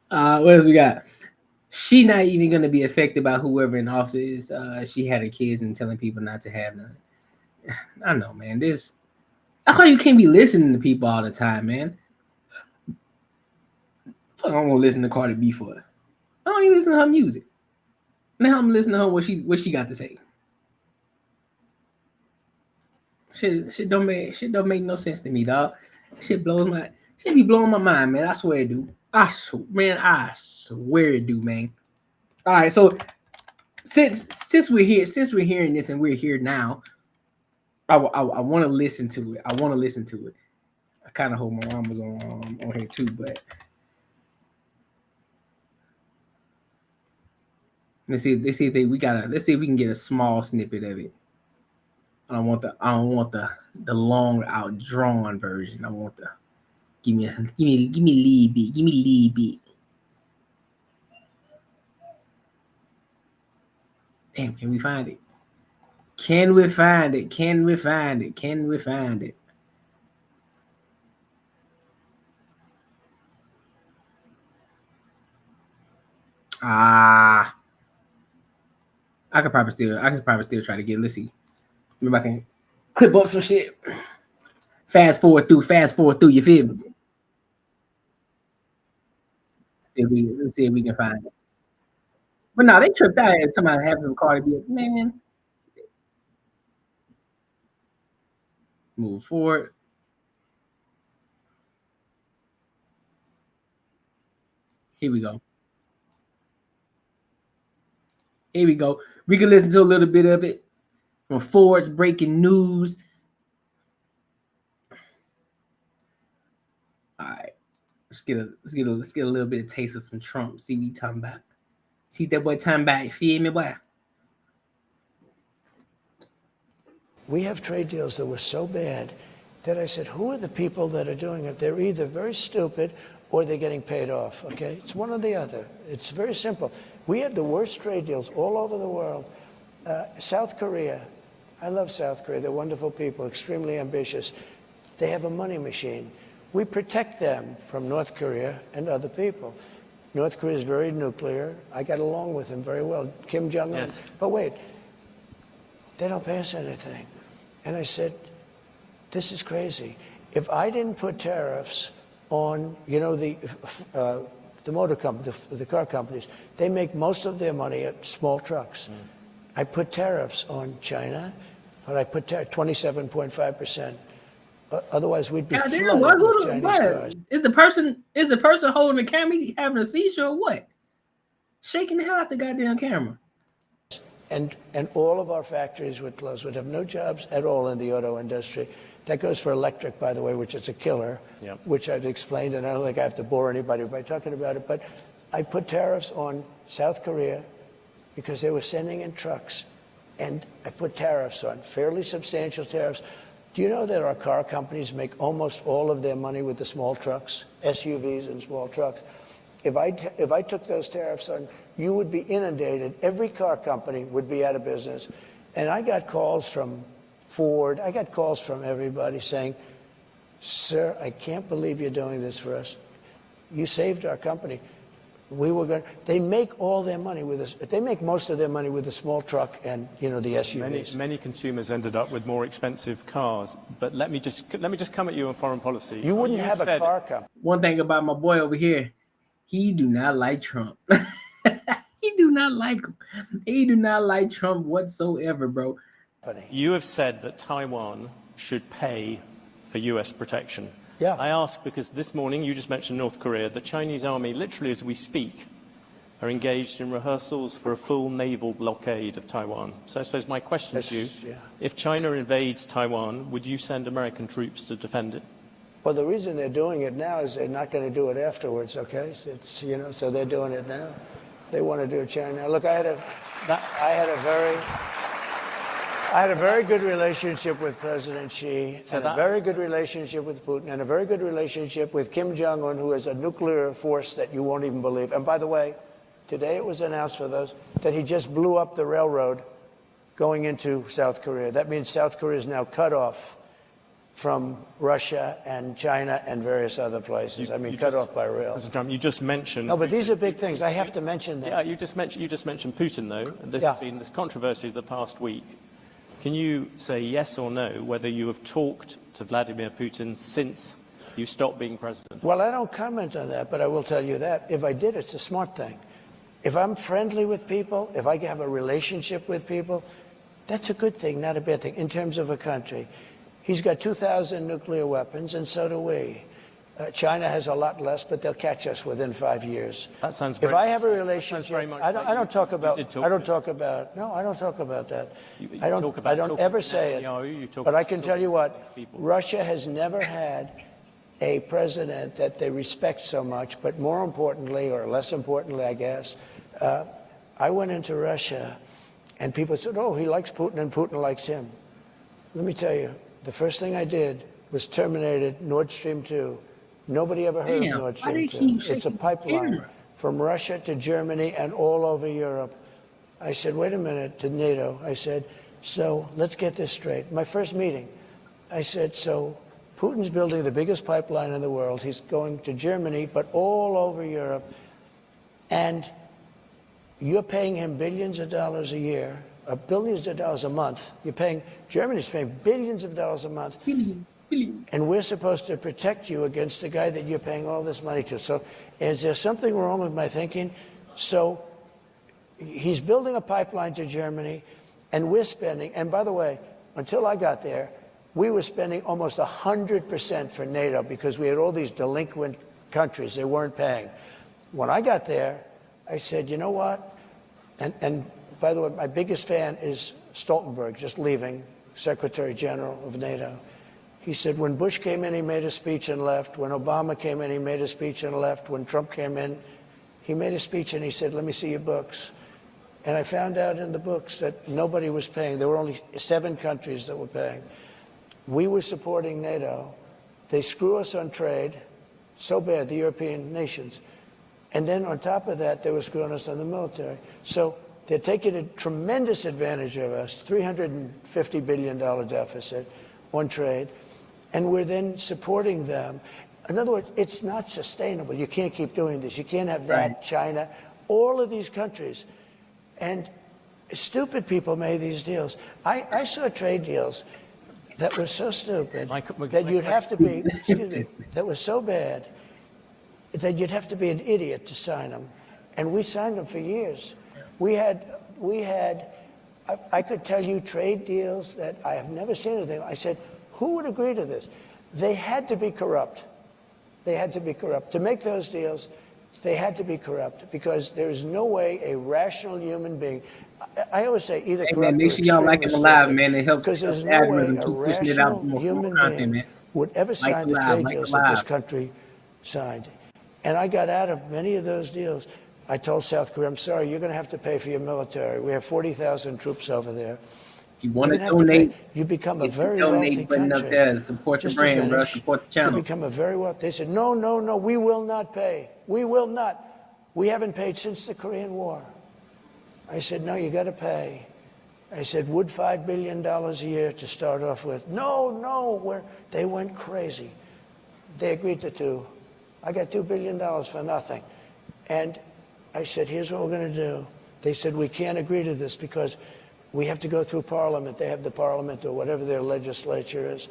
What else we got? She not even gonna be affected by whoever in office is. She had her kids and telling people not to have none. I know, man. That's why you can't be listening to people all the time, man. Fuck, I'm gonna listen to Cardi B for it. I don't even listen to her music. Now I'm listening to her what she got to say. Shit don't make no sense to me, dog. Shit be blowing my mind, man. I swear it do. I swear it do, man. All right, so since we're hearing this and we're here now, I want to listen to it. I kind of hope my mom was on here too, but let's see if we can get a small snippet of it. I don't want the long out drawn version. I want the give me a little bit. Damn, can we find it? Can we find it? I could probably still try to get. Let's see. Maybe I can clip up some shit. Fast forward through. You feel me? Let's see if we can find it. But no, they tripped out every time I have some Cardi B. Man, move forward. Here we go. We can listen to a little bit of it from Ford's breaking news. All right, let's get a little bit of taste of some Trump. See what he talking about. See that boy talking about. You feel me, boy? We have trade deals that were so bad that I said, who are the people that are doing it? They're either very stupid or they're getting paid off, okay? It's one or the other. It's very simple. We have the worst trade deals all over the world. South Korea, I love South Korea. They're wonderful people, extremely ambitious. They have a money machine. We protect them from North Korea and other people. North Korea is very nuclear. I got along with him very well, Kim Jong-un. Yes. But wait, they don't pay us anything. And I said, this is crazy. If I didn't put tariffs on, the motor company, the car companies, they make most of their money at small trucks. I put tariffs on China, but I put 27.5%. Otherwise, we'd be flooded with Chinese cars. Is the person holding the camera having a seizure or what? Shaking the hell out the goddamn camera. And all of our factories would close. We'd have no jobs at all in the auto industry. That goes for electric, by the way, which is a killer, which I've explained, and I don't think I have to bore anybody by talking about it. But I put tariffs on South Korea because they were sending in trucks, and I put tariffs on, fairly substantial tariffs. Do you know that our car companies make almost all of their money with the small trucks, SUVs and small trucks? If I took those tariffs on, you would be inundated. Every car company would be out of business. And I got calls from Ford. I got calls from everybody saying, sir, I can't believe you're doing this for us. You saved our company. They make all their money with this. They make most of their money with the small truck and, the SUVs. Many consumers ended up with more expensive cars. But let me just come at you on foreign policy. You wouldn't have a car company. One thing about my boy over here, he do not like Trump. He do not like him. He do not like Trump whatsoever, bro. You have said that Taiwan should pay for U.S. protection. Yeah. I ask because this morning, you just mentioned North Korea, the Chinese army, literally as we speak, are engaged in rehearsals for a full naval blockade of Taiwan. So I suppose my question to you, if China invades Taiwan, would you send American troops to defend it? Well, the reason they're doing it now is they're not going to do it afterwards, okay? So they're doing it now. They want to do it China. Look, I had a very good relationship with President Xi, and a very good relationship with Putin, and a very good relationship with Kim Jong-un, who has a nuclear force that you won't even believe. And by the way, today it was announced for those that he just blew up the railroad going into South Korea. That means South Korea is now cut off from Russia and China and various other places. Cut off by rail. Mr. Trump, you just mentioned... No, but these are big things. I have to mention that. Yeah, you just mentioned Putin, though. And this has been this controversy of the past week. Can you say yes or no whether you have talked to Vladimir Putin since you stopped being president? Well, I don't comment on that, but I will tell you that. If I did, it's a smart thing. If I'm friendly with people, if I have a relationship with people, that's a good thing, not a bad thing, in terms of a country. He's got 2,000 nuclear weapons, and so do we. China has a lot less, but they'll catch us within 5 years. That sounds if I have a relationship, I don't talk about that. I don't ever say it. But I can tell you what, Russia has never had a president that they respect so much, but more importantly, or less importantly, I guess, I went into Russia, and people said, oh, he likes Putin, and Putin likes him. Let me tell you, the first thing I did was terminated Nord Stream 2. Nobody ever heard of Nord Stream 2. It's a pipeline from Russia to Germany and all over Europe. I said, wait a minute, to NATO. I said, so let's get this straight. My first meeting, I said, so Putin's building the biggest pipeline in the world. He's going to Germany, but all over Europe. And you're paying him billions of dollars a year, billions of dollars a month. Germany's paying billions of dollars a month. Billions. And we're supposed to protect you against the guy that you're paying all this money to. So is there something wrong with my thinking? So he's building a pipeline to Germany, and we're spending, and by the way, until I got there, we were spending almost 100% for NATO because we had all these delinquent countries. They weren't paying. When I got there, I said, you know what? And by the way, my biggest fan is Stoltenberg, just leaving, Secretary General of NATO. He said when Bush came in, he made a speech and left. When Obama came in, he made a speech and left. When Trump came in, he made a speech and he said, let me see your books. And I found out in the books that nobody was paying. There were only 7 countries that were paying. We were supporting NATO. They screw us on trade so bad, the European nations. And then on top of that, they were screwing us on the military. So they're taking a tremendous advantage of us, $350 billion deficit on trade, and we're then supporting them. In other words, it's not sustainable. You can't keep doing this. You can't have that, China, all of these countries. And stupid people made these deals. I saw trade deals that were so stupid that you'd have to be, that was so bad that you'd have to be an idiot to sign them. And we signed them for years. We had, I could tell you trade deals that I have never seen anything. I said, who would agree to this? They had to be corrupt. They had to be corrupt. To make those deals, They had to be corrupt because there is no way a rational human being. I always say either Hey, corrupt man, make or sure y'all like extremely it live, stupid, man, and help because there's the no way algorithm a keep pushing it out rational more human content, being man. would ever sign the trade deals that this country signed. And I got out of many of those deals. I told South Korea, I'm sorry, you're going to have to pay for your military. We have 40,000 troops over there. If you want to donate, you become a hit the very donate wealthy button country. up there to support the Just to brand, bro. finish, Support the you channel. become a very wealthy. They said, no, no, no, we will not pay. We will not. We haven't paid since the Korean War. I said, no, you got to pay. I said, would $5 billion a year to start off with? No, no. They went crazy. They agreed to $2. I got $2 billion for nothing. And I said, here's what we're going to do. They said, we can't agree to this because we have to go through Parliament. They have the Parliament or whatever their legislature is.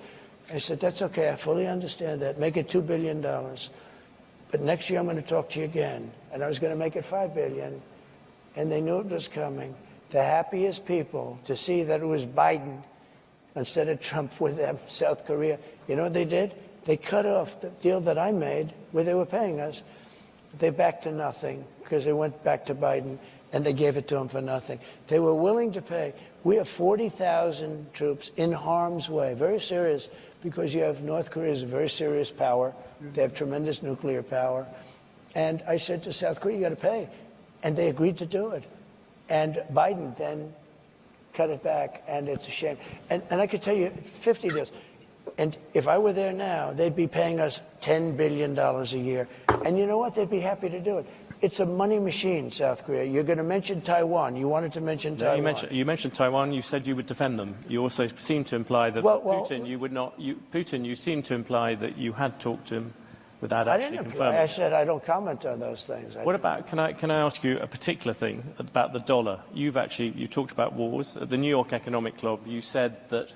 I said, that's okay. I fully understand that. Make it $2 billion. But next year I'm going to talk to you again. And I was going to make it $5 billion. And they knew it was coming. The happiest people to see that it was Biden instead of Trump with them, South Korea. You know what they did? They cut off the deal that I made where they were paying us. They backed to nothing because they went back to Biden and they gave it to him for nothing. They were willing to pay. We have 40,000 troops in harm's way. Very serious, because you have North Korea is a very serious power. They have tremendous nuclear power. And I said to South Korea, you got to pay. And they agreed to do it. And Biden then cut it back, and it's a shame. And I could tell you 50 deals. And if I were there now, they'd be paying us $10 billion a year. And you know what? They'd be happy to do it. It's a money machine, South Korea. You're going to mention Taiwan. You wanted to mention Taiwan. You mentioned Taiwan. You said you would defend them. You also seemed to imply that Putin, you would not. Putin, you seemed to imply that you had talked to him without actually confirming. I said I don't comment on those things. What about? Can I ask you a particular thing about the dollar? You talked about wars at the New York Economic Club. You said that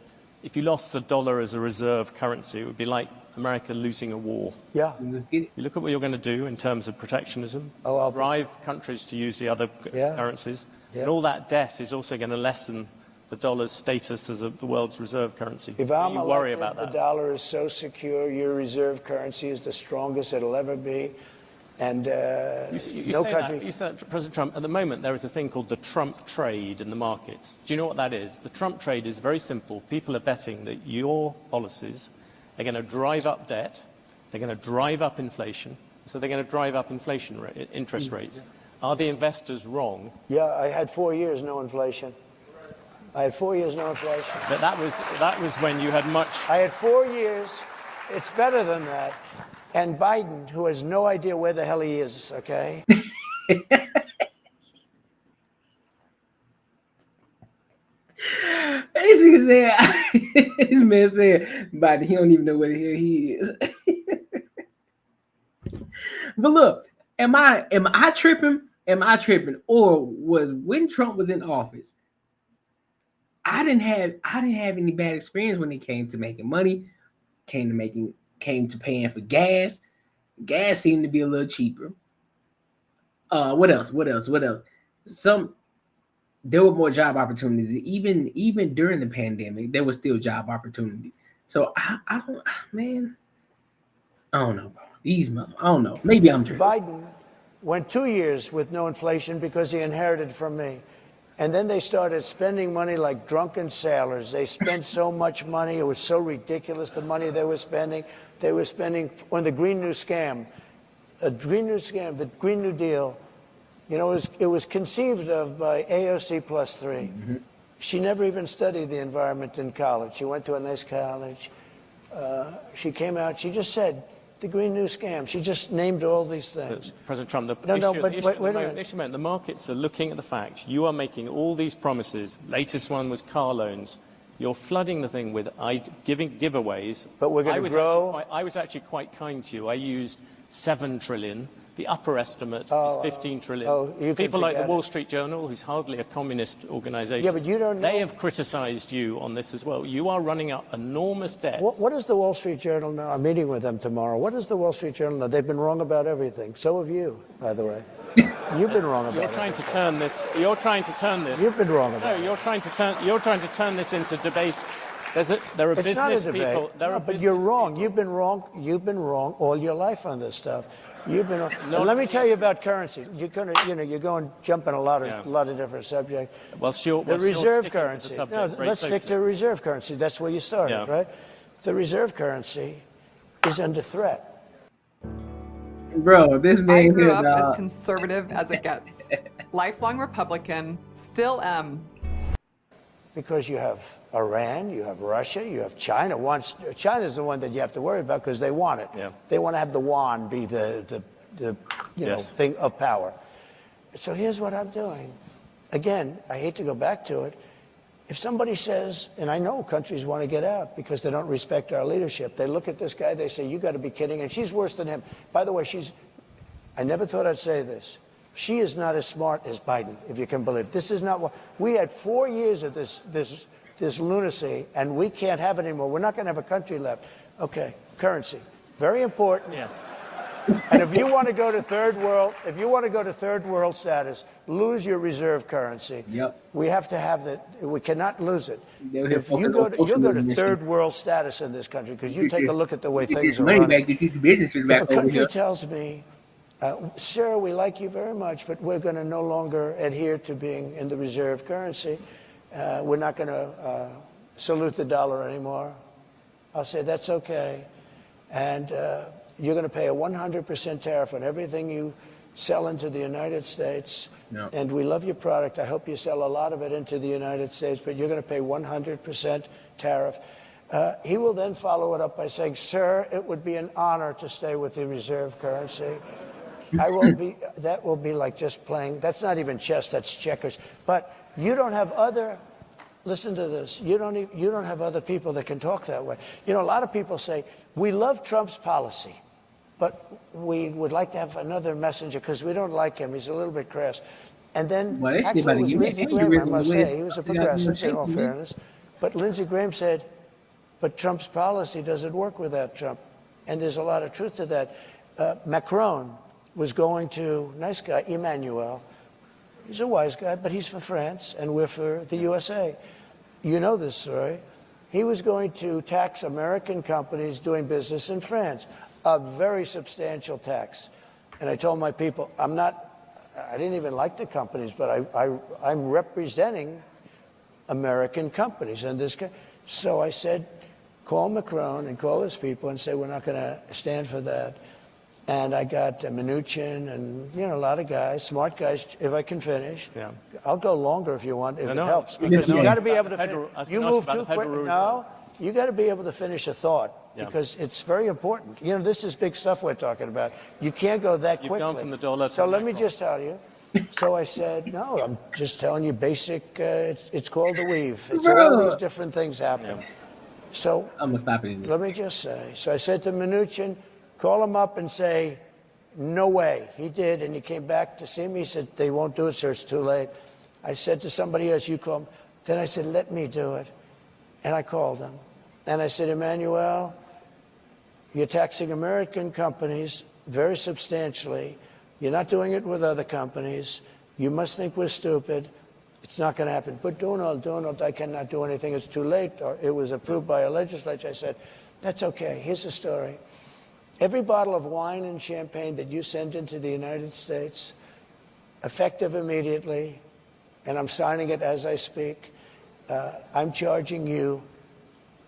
if you lost the dollar as a reserve currency, it would be like America losing a war. Yeah. You look at what you're going to do in terms of protectionism, drive countries to use the other currencies, and all that debt is also going to lessen the dollar's status as the world's reserve currency. If I'm you worry about that. The dollar is so secure, your reserve currency is the strongest it'll ever be. And no country. You said that, President Trump, at the moment there is a thing called the Trump trade in the markets. Do you know what that is? The Trump trade is very simple. People are betting that your policies are going to drive up debt, they're going to drive up inflation, so they're going to drive up interest rates. Are the investors wrong? Yeah, I had 4 years no inflation. I had 4 years no inflation. But that was when you had much. I had 4 years. It's better than that. And Biden, who has no idea where the hell he is, okay? This man said, Biden, he don't even know where the hell he is. But look, am I tripping? Am I tripping? Or was when Trump was in office, I didn't have any bad experience when it came to making money, came to paying for gas. Gas seemed to be a little cheaper. What else? There were more job opportunities. Even during the pandemic, there were still job opportunities. So I don't know, bro. I don't know. Maybe I'm tripping. Biden went 2 years with no inflation because he inherited from me. And then they started spending money like drunken sailors. They spent so much money. It was so ridiculous, the money they were spending. They were spending on the Green New Scam. The Green New Deal. You know, it was conceived of by AOC +3. Mm-hmm. She never even studied the environment in college. She went to a nice college. She came out. She just said, the Green New Scam. She just named all these things. President Trump, the markets are looking at the fact you are making all these promises. Latest one was car loans. You're flooding the thing with giving giveaways. But we're going to grow. I was actually quite kind to you. I used 7 trillion. The upper estimate is 15 trillion. People like the Wall Street Journal, who's hardly a communist organization, yeah, but you don't know. They have criticized you on this as well. You are running up enormous debt. What does the Wall Street Journal know? I'm meeting with them tomorrow. What does the Wall Street Journal know? They've been wrong about everything. So have you, by the way. You've been wrong about it. You're trying to turn this. You've been wrong about it. No, you're trying to turn this into debate. There are business people. But you're wrong. You've been wrong all your life on this stuff. You've been. Let me tell you about currency. You're going jumping a lot of different subjects. Well, the reserve currency. Let's stick to reserve currency. That's where you started, right? The reserve currency is under threat. Bro, this man I grew here, up dog. as conservative as it gets. Lifelong Republican, still am. Because you have Iran, you have Russia, you have China. China's the one that you have to worry about because they want it. Yeah. They want to have the yuan be the thing of power. So here's what I'm doing. Again, I hate to go back to it. If somebody says, and I know countries want to get out because they don't respect our leadership. They look at this guy, they say, you got to be kidding. And she's worse than him. By the way, I never thought I'd say this. She is not as smart as Biden, if you can believe. This is not what we had 4 years of this lunacy, and we can't have it anymore. We're not going to have a country left. Okay, currency, very important. Yes. And if you want to go to third world status, lose your reserve currency. Yep. We have to have that. We cannot lose it. You'll If you'll go to third world status in this country, because you take a look at the way things are running. If a country tells me, sir, we like you very much, but we're going to no longer adhere to being in the reserve currency. We're not going to salute the dollar anymore. I'll say, that's okay. And you're going to pay a 100% tariff on everything you sell into the United States. No. And we love your product. I hope you sell a lot of it into the United States, but you're going to pay 100% tariff. He will then follow it up by saying, sir, it would be an honor to stay with the reserve currency. That will be like just playing. That's not even chess, that's checkers. But you don't have listen to this, you don't have other people that can talk that way. A lot of people say, we love Trump's policy, but we would like to have another messenger because we don't like him. He's a little bit crass. And then, actually, it was Lindsey Graham, I must say. He was a progressive, in all fairness. But Lindsey Graham said, but Trump's policy doesn't work without Trump. And there's a lot of truth to that. Macron was going to, nice guy, Emmanuel. He's a wise guy, but he's for France, and we're for the USA. You know this story. He was going to tax American companies doing business in France, a very substantial tax. And I told my people, I didn't even like the companies, but I'm representing American companies in this case. So I said, call Macron and call his people and say, we're not going to stand for that. And I got Mnuchin and, a lot of guys, smart guys, if I can finish. Yeah. I'll go longer if you want, if it helps. Because you got to be able to you move too quick. No, you got to be able to finish a thought because it's very important. This is big stuff we're talking about. You can't go that quickly. You've gone from the dollar to so let me just tell you. So I said, no, I'm just telling you basic, it's called the weave. It's all these different things happening. So I'm going to stop it. Let me just say. So I said to Mnuchin, call him up and say, no way. He did, and he came back to see me. He said, they won't do it, sir. It's too late. I said to somebody else, you call him. Then I said, let me do it. And I called him. And I said, Emmanuel, you're taxing American companies very substantially. You're not doing it with other companies. You must think we're stupid. It's not going to happen. But Donald, I cannot do anything. It's too late. Or it was approved by a legislature. I said, that's okay. Here's the story. Every bottle of wine and champagne that you send into the United States, effective immediately, and I'm signing it as I speak, I'm charging you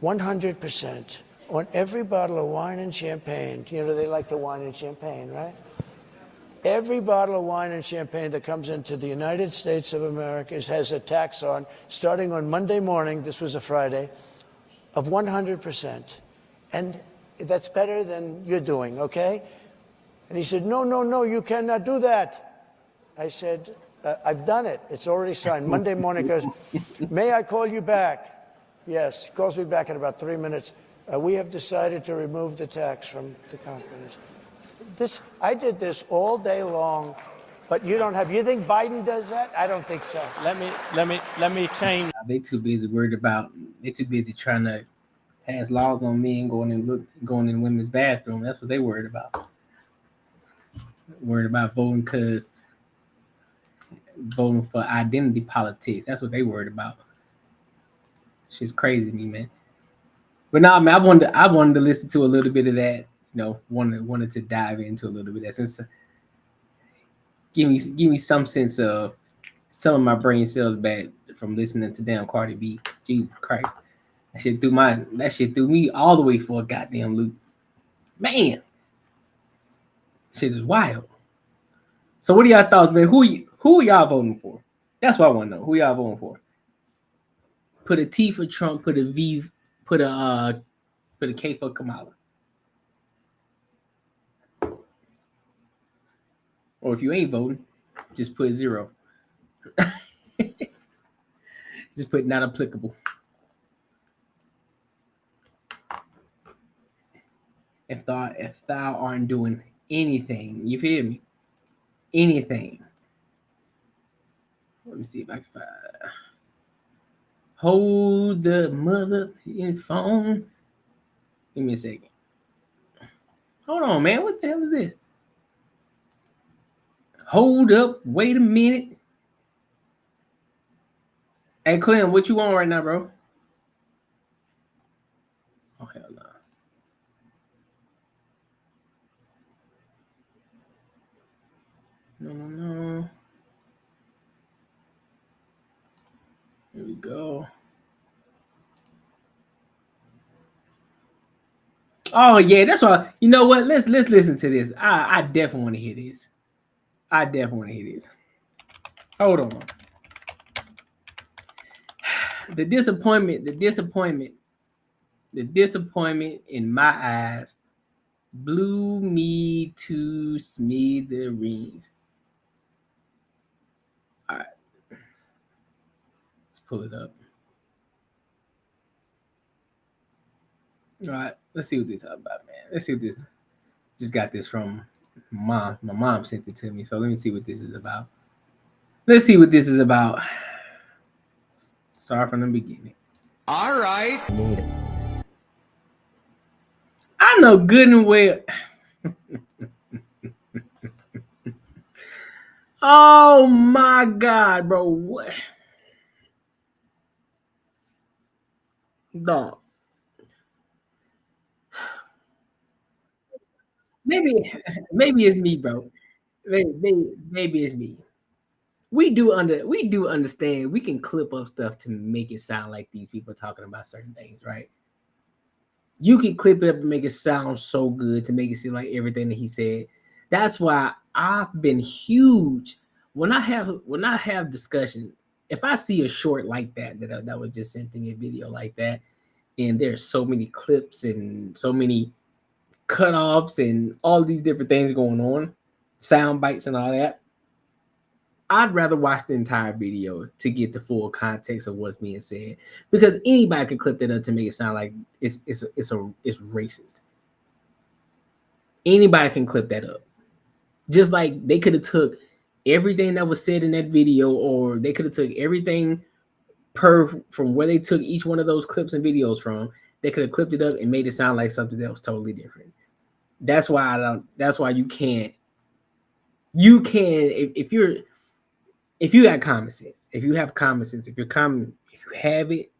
100% on every bottle of wine and champagne. They like the wine and champagne, right? Every bottle of wine and champagne that comes into the United States of America has a tax on, starting on Monday morning, this was a Friday, of 100%. And that's better than you're doing, okay? And he said, no, you cannot do that. I said, I've done it. It's already signed. Monday morning goes, may I call you back? Yes, he calls me back in about 3 minutes. We have decided to remove the tax from the companies. I did this all day long, but you think Biden does that? I don't think so. Let me change. They too busy trying to pass laws on me and going in women's bathroom. That's what they worried about. Worried about voting for identity politics. That's what they worried about. Shit's crazy to me, man. But nah, man, I wanted to listen to a little bit of that wanted to dive into a little bit. That since give me some sense of some of my brain cells back from listening to damn Cardi B. Jesus Christ, that shit threw me all the way for a goddamn loop. Man, shit is wild. So what are y'all thoughts, man? Who are y'all voting for? That's what I want to know. Who y'all voting for? Put a T for Trump. Put a V. Put a K for Kamala. Or if you ain't voting, just put 0. Just put not applicable. If thou aren't doing anything, you feel me? Anything. Let me see if I can find. Hold the mother phone. Give me a second. Hold on, man. What the hell is this? Hold up. Wait a minute. Hey, Clem, what you on right now, bro? Oh, hell no. No. Here we go. Oh yeah, that's why. You know what? Let's listen to this. I definitely want to hear this. Hold on. The disappointment in my eyes blew me to smithereens. All right. Let's pull it up. All right, let's see what they talk about, man. Let's see what this. Just got this from mom. My mom sent it to me, so let me see what this is about. Start from the beginning. All right. I know good and well. Oh my God, bro! What? Dog. Maybe it's me, bro. Maybe it's me. We do understand. We can clip up stuff to make it sound like these people are talking about certain things, right? You can clip it up and make it sound so good to make it seem like everything that he said. That's why I've been huge when I have discussions. If I see a short like that was just sent to me, a video like that, and there's so many clips and so many cutoffs and all these different things going on, sound bites and all that, I'd rather watch the entire video to get the full context of what's being said, because anybody can clip that up to make it sound like it's racist. Anybody can clip that up. Just like they could have took everything that was said in that video, or they could have took everything from where they took each one of those clips and videos from. They could have clipped it up and made it sound like something that was totally different. That's why you can't. You can if you got common sense. If you have common sense, if you have it,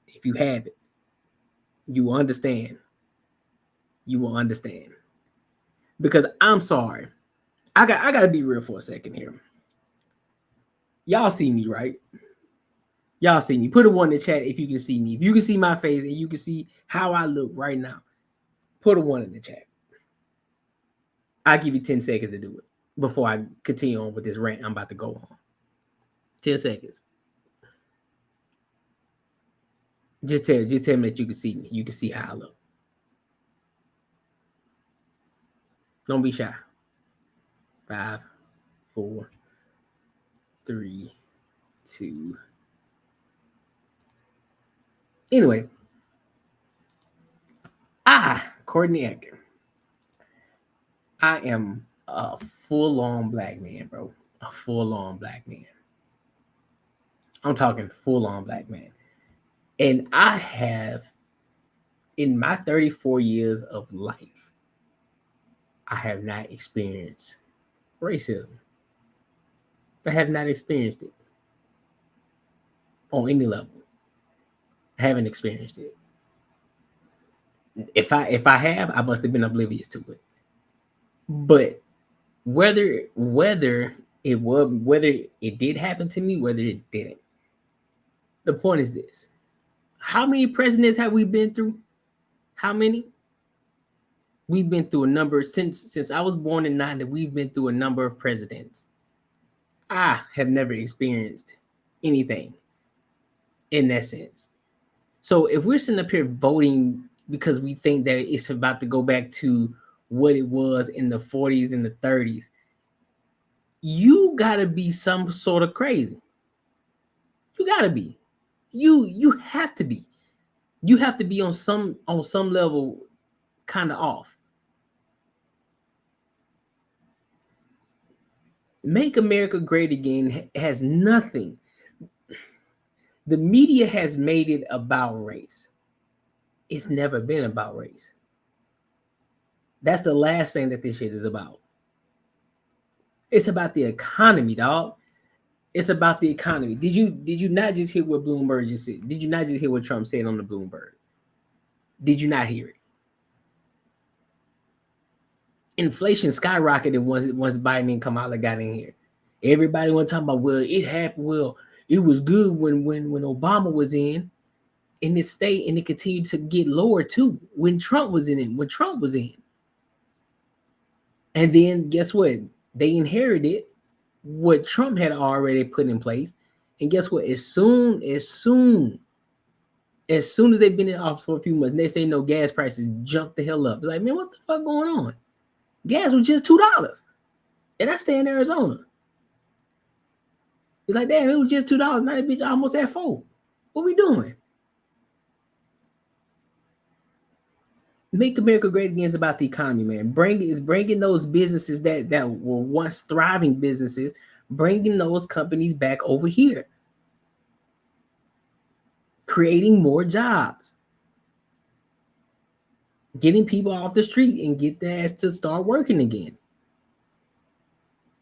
you will understand. You will understand. Because I'm sorry. I gotta be real for a second here. Y'all see me, right? Y'all see me. Put a 1 in the chat if you can see me. If you can see my face and you can see how I look right now, put a 1 in the chat. I'll give you 10 seconds to do it before I continue on with this rant I'm about to go on. 10 seconds. Just tell me that you can see me. You can see how I look. Don't be shy. 5, 4, 3, 2. Anyway, Courtnee Edgar, I am a full-on black man, bro. A full-on black man. I'm talking full-on black man. And I have, in my 34 years of life, I have not experienced racism. I have not experienced it on any level. I haven't experienced it. If I have, I must have been oblivious to it. But whether it did happen to me, whether it didn't, the point is this: how many presidents have we been through? How many? We've been through a number since I was born in '90. We've been through a number of presidents. I have never experienced anything in that sense. So if we're sitting up here voting because we think that it's about to go back to what it was in the 40s and the 30s, you gotta be some sort of crazy. You gotta be. You have to be. You have to be on some level kind of off. Make America Great Again has nothing. The media has made it about race. It's never been about race. That's the last thing that this shit is about. It's about the economy, dog. It's about the economy. Did you not just hear what Bloomberg just said? Did you not just hear what Trump said on the Bloomberg? Did you not hear it? Inflation skyrocketed once Biden and Kamala got in here. Everybody was talking about, well, it happened. Well, it was good when Obama was in this state, and it continued to get lower too when Trump was in it. When Trump was in, and then guess what? They inherited what Trump had already put in place, and guess what? As soon as they've been in office for a few months, they say no, gas prices jumped the hell up. It's like, man, what the fuck going on? Gas was just $2, and I stay in Arizona. It's like, damn, it was just $2. Now that bitch almost at $4. What we doing? Make America Great Again is about the economy, man. Bringing those businesses that were once thriving businesses, bringing those companies back over here, creating more jobs, getting people off the street and get their ass to start working again.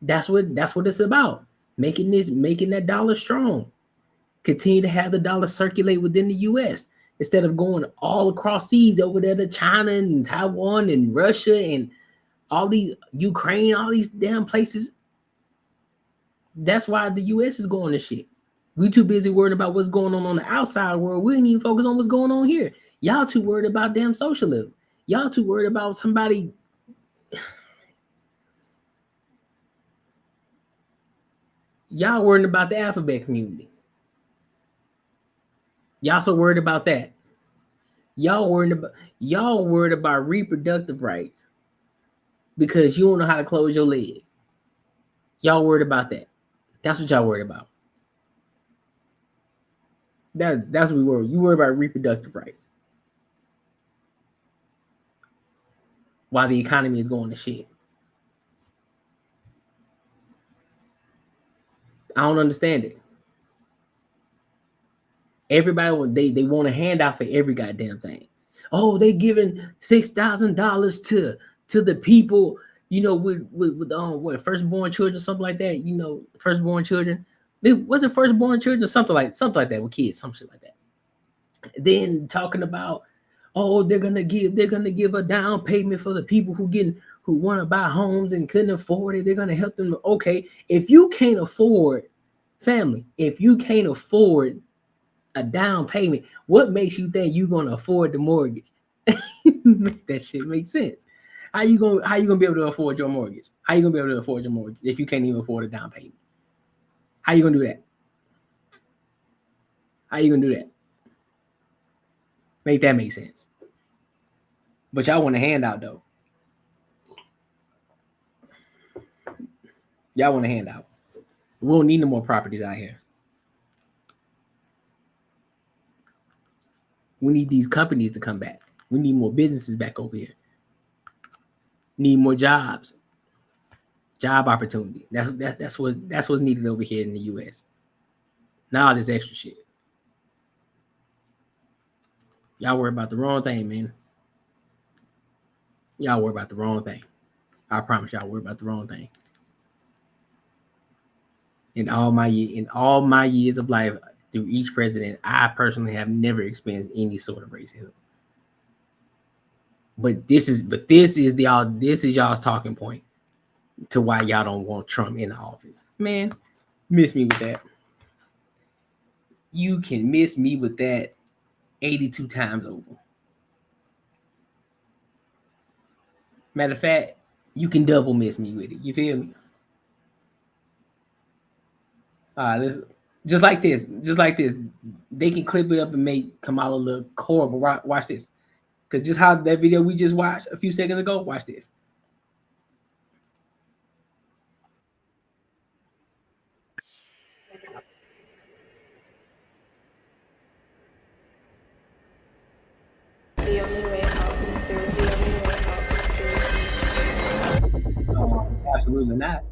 That's what it's about. Making that dollar strong. Continue to have the dollar circulate within the U.S. instead of going all across seas over there to China and Taiwan and Russia and all these Ukraine, all these damn places. That's why the U.S. is going to shit. We too busy worried about what's going on the outside world. We ain't even focus on what's going on here. Y'all too worried about damn socialism. Y'all too worried about somebody. Y'all worried about the alphabet community. Y'all so worried about that. Y'all worried about reproductive rights because you don't know how to close your legs. Y'all worried about that. That's what y'all worried about. That's what we worry. You worry about reproductive rights while the economy is going to shit. I don't understand it. Everybody they want a handout for every goddamn thing. Oh, they giving $6,000 to the people, with what, firstborn children, something like that. Firstborn children. Was it firstborn children? Something like that with kids, some shit like that. Then talking about, oh, they're gonna give a down payment for the people who want to buy homes and couldn't afford it. They're gonna help them. Okay, if you can't afford, family, if you can't afford a down payment, what makes you think you're gonna afford the mortgage? Make that shit make sense. How you gonna be able to afford your mortgage? How you gonna be able to afford your mortgage if you can't even afford a down payment? How you gonna do that? How you gonna do that? Make that make sense. But y'all want a handout though. Y'all want a handout. We don't need no more properties out here. We need these companies to come back. We need more businesses back over here. Need more jobs. Job opportunity. That's what's needed over here in the US. Not all this extra shit. Y'all worry about the wrong thing, man. Y'all worry about the wrong thing. I promise y'all worry about the wrong thing. In all my years of life, through each president, I personally have never experienced any sort of racism. But this is y'all's talking point to why y'all don't want Trump in the office. Man, miss me with that. You can miss me with that 82 times over. Matter of fact, you can double miss me with it. You feel me? Let's just like this. They can clip it up and make Kamala look horrible. Watch this. Because just how that video we just watched a few seconds ago, watch this. The only way out is through. The only way out is through. Absolutely not.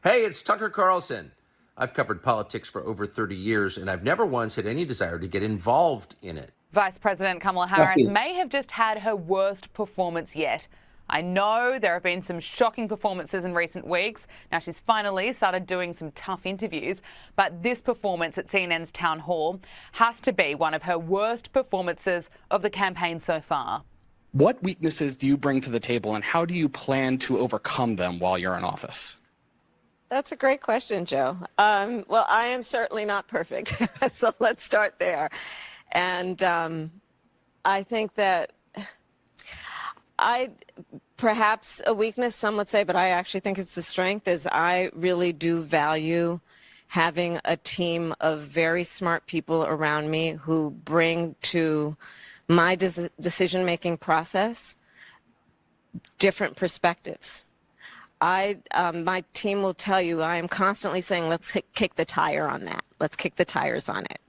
Hey, it's Tucker Carlson. I've covered politics for over 30 years, and I've never once had any desire to get involved in it. Vice President Kamala Harris may have just had her worst performance yet. I know there have been some shocking performances in recent weeks. Now she's finally started doing some tough interviews, but this performance at CNN's town hall has to be one of her worst performances of the campaign so far. What weaknesses do you bring to the table, and how do you plan to overcome them while you're in office? That's a great question, Joe. Well, I am certainly not perfect, so let's start there. And I think that perhaps a weakness, some would say, but I actually think it's a strength, is I really do value having a team of very smart people around me who bring to my decision-making process different perspectives. My team will tell you, I am constantly saying, let's kick the tire on that. Let's kick the tires on it.